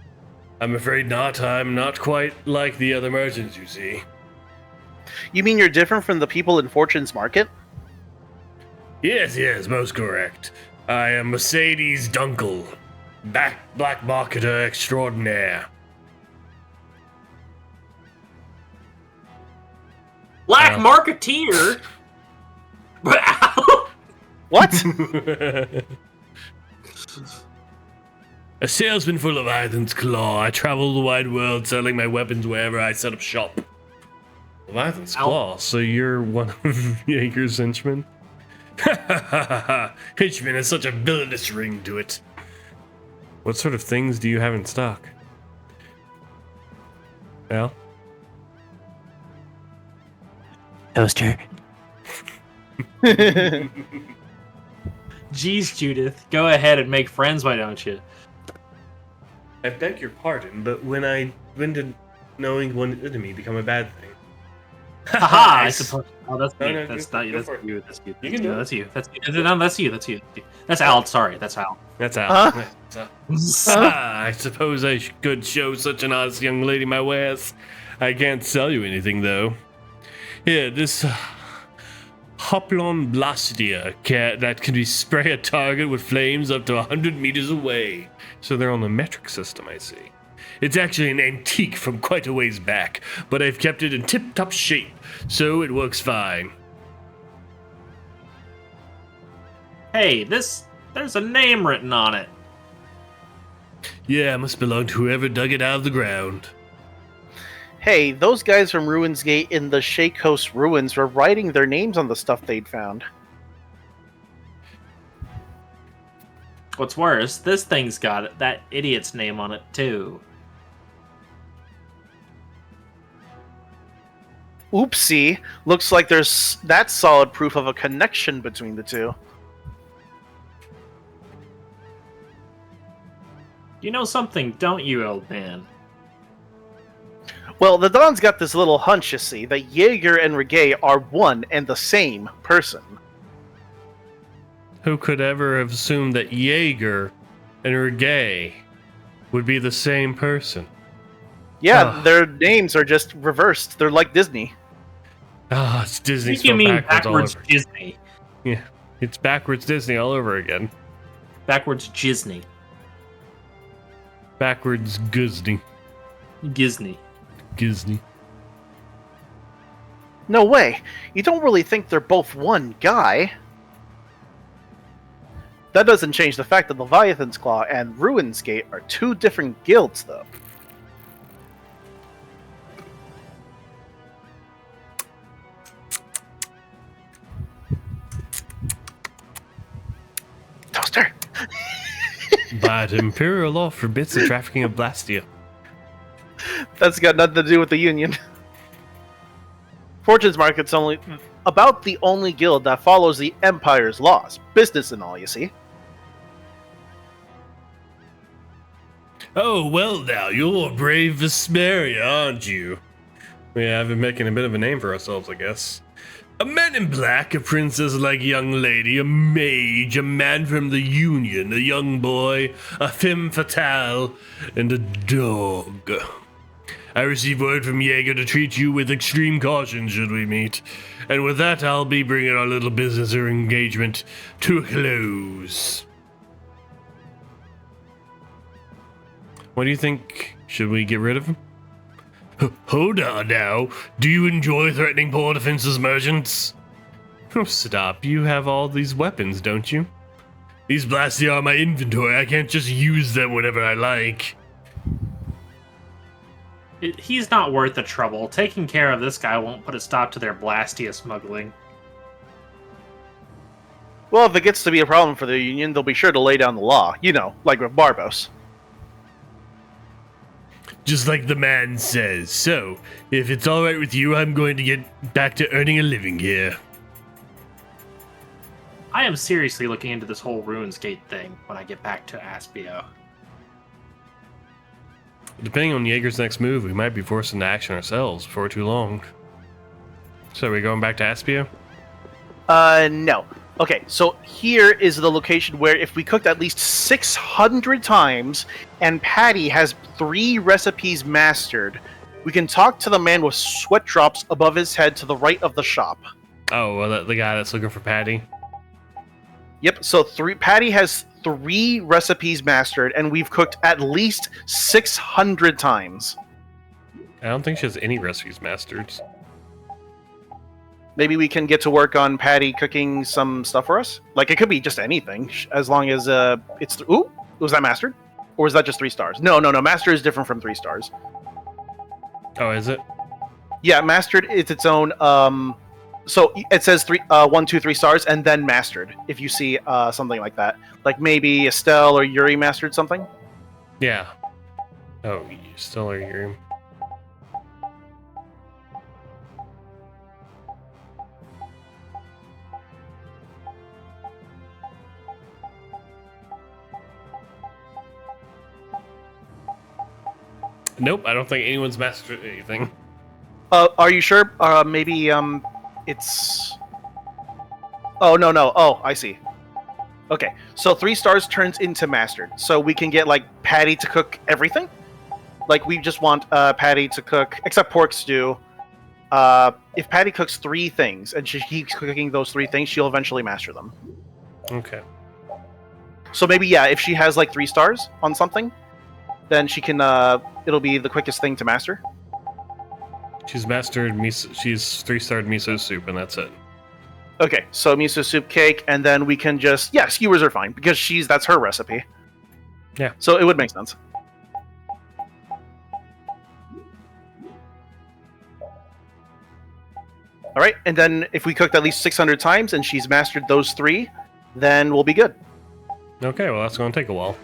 I'm afraid not. I'm not quite like the other merchants, you see. You mean you're different from the people in Fortune's Market? Yes, most correct. I am Mercedes Dunkel, black marketer extraordinaire. Black marketeer? What? A salesman for Leviathan's Claw. I travel the wide world selling my weapons wherever I set up shop. Leviathan's Claw? So you're one of Jaeger's henchmen? Henchman has such a villainous ring to it. What sort of things do you have in stock? Al? Toaster. Jeez, Judith. Go ahead and make friends, why don't you? I beg your pardon, but when did knowing one enemy become a bad thing? Haha, I suppose. Oh, that's me. No, That's not you. That's you. That's you. You can do it. That's you. That's you. No, that's you. That's you. That's Al. Sorry, that's Al. That's Al. I suppose I could show such an honest young lady my wares. I can't sell you anything, though. Here, this Hoplon Blastia that can spray a target with flames up to 100 meters away. So they're on the metric system, I see. It's actually an antique from quite a ways back, but I've kept it in tip-top shape, so it works fine. Hey, there's a name written on it. Yeah, it must belong to whoever dug it out of the ground. Hey, those guys from Ruins Gate in the Shea Coast ruins were writing their names on the stuff they'd found. What's worse, this thing's got that idiot's name on it, too. Oopsie. Looks like there's that solid proof of a connection between the two. You know something, don't you, old man? Well, the Don's got this little hunch, you see, that Jaeger and Reggae are one and the same person. Who could ever have assumed that Jaeger and Reggae would be the same person? Yeah, their names are just reversed. They're like Disney. Ah, it's Disney. You mean backwards Disney? Yeah, it's backwards Disney all over again. Backwards Disney. Backwards Disney. Disney. Disney. No way. You don't really think they're both one guy. That doesn't change the fact that Leviathan's Claw and Ruins Gate are two different guilds, though. Toaster! But Imperial law forbids the trafficking of Blastia. That's got nothing to do with the Union. Fortune's Market's only about the only guild that follows the Empire's laws. Business and all, you see. Oh, well now, you're a brave Vesperia, aren't you? Yeah, I've been making a bit of a name for ourselves, I guess. A man in black, a princess-like young lady, a mage, a man from the Union, a young boy, a femme fatale, and a dog. I received word from Jaeger to treat you with extreme caution should we meet. And with that, I'll be bringing our little business or engagement to a close. What do you think? Should we get rid of him? Hold on now. Do you enjoy threatening poor defenseless merchants? Oh, stop. You have all these weapons, don't you? These Blastia are my inventory. I can't just use them whenever I like. He's not worth the trouble. Taking care of this guy won't put a stop to their Blastia smuggling. Well, if it gets to be a problem for the Union, they'll be sure to lay down the law. You know, like with Barbos. Just like the man says. So, if it's alright with you, I'm going to get back to earning a living here. I am seriously looking into this whole Ruins Gate thing when I get back to Aspio. Depending on Jaeger's next move, we might be forced into action ourselves before too long. So, are we going back to Aspio? No. Okay, so here is the location where if we cooked at least 600 times and Patty has 3 recipes mastered, we can talk to the man with sweat drops above his head to the right of the shop. Oh, well, the guy that's looking for Patty? Yep, so Patty has 3 recipes mastered, and we've cooked at least 600 times. I don't think she has any recipes mastered. Maybe we can get to work on Patty cooking some stuff for us? Like, it could be just anything, as long as it's... Ooh, was that mastered? Or was that just 3 stars? No, master is different from 3 stars. Oh, is it? Yeah, mastered is its own... So it says 1, 2, 3 stars, and then mastered, if you see something like that. Like maybe Estelle or Yuri mastered something? Yeah. Oh, Estelle or Yuri. Nope, I don't think anyone's mastered anything. Are you sure? Maybe, it's... Oh, no. Oh, I see. Okay, so 3 stars turns into mastered. So we can get, like, Patty to cook everything? Like, we just want Patty to cook, except pork stew. If Patty cooks 3 things, and she keeps cooking those 3 things, she'll eventually master them. Okay. So maybe, yeah, if she has, like, 3 stars on something, then she can, it'll be the quickest thing to master. She's mastered miso. She's 3-starred miso soup, and that's it. Okay, so miso soup cake, and then we can just... Yeah, skewers are fine, because that's her recipe. Yeah. So it would make sense. Alright, and then if we cooked at least 600 times, and she's mastered those 3, then we'll be good. Okay, well that's going to take a while.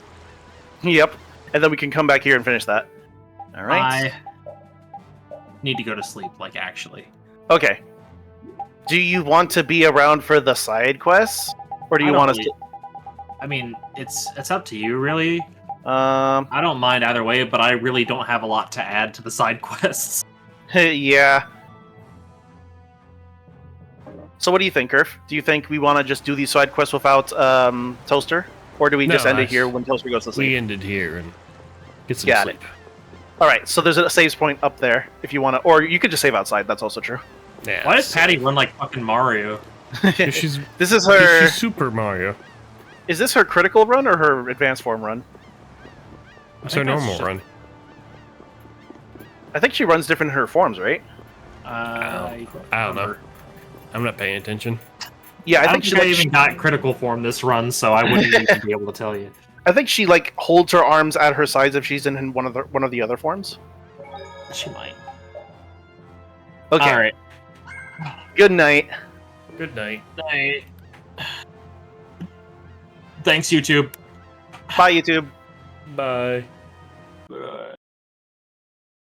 Yep, and then we can come back here and finish that. Alright. I need to go to sleep, like, actually. Okay. Do you want to be around for the side quests? Or do you want us to... I mean, it's up to you, really. I don't mind either way, but I really don't have a lot to add to the side quests. Yeah. So what do you think, Urf? Do you think we want to just do these side quests without Toaster? Or do we just end it here when Toaster goes to sleep? We ended here and get some sleep. Alright, so there's a saves point up there if you want to... Or you could just save outside, that's also true. Yeah, why does Patty run like fucking Mario? This is her... She's Super Mario. Is this her critical run or her advanced form run? It's her normal run. I think she runs different in her forms, right? I don't know. I'm not paying attention. Yeah, I think she even got critical form this run, so I wouldn't even be able to tell you. I think she like holds her arms at her sides if she's in one of the other forms. She might. Okay. All right. Good night. Good night. Night. Thanks, YouTube. Bye, YouTube. Bye. Bye.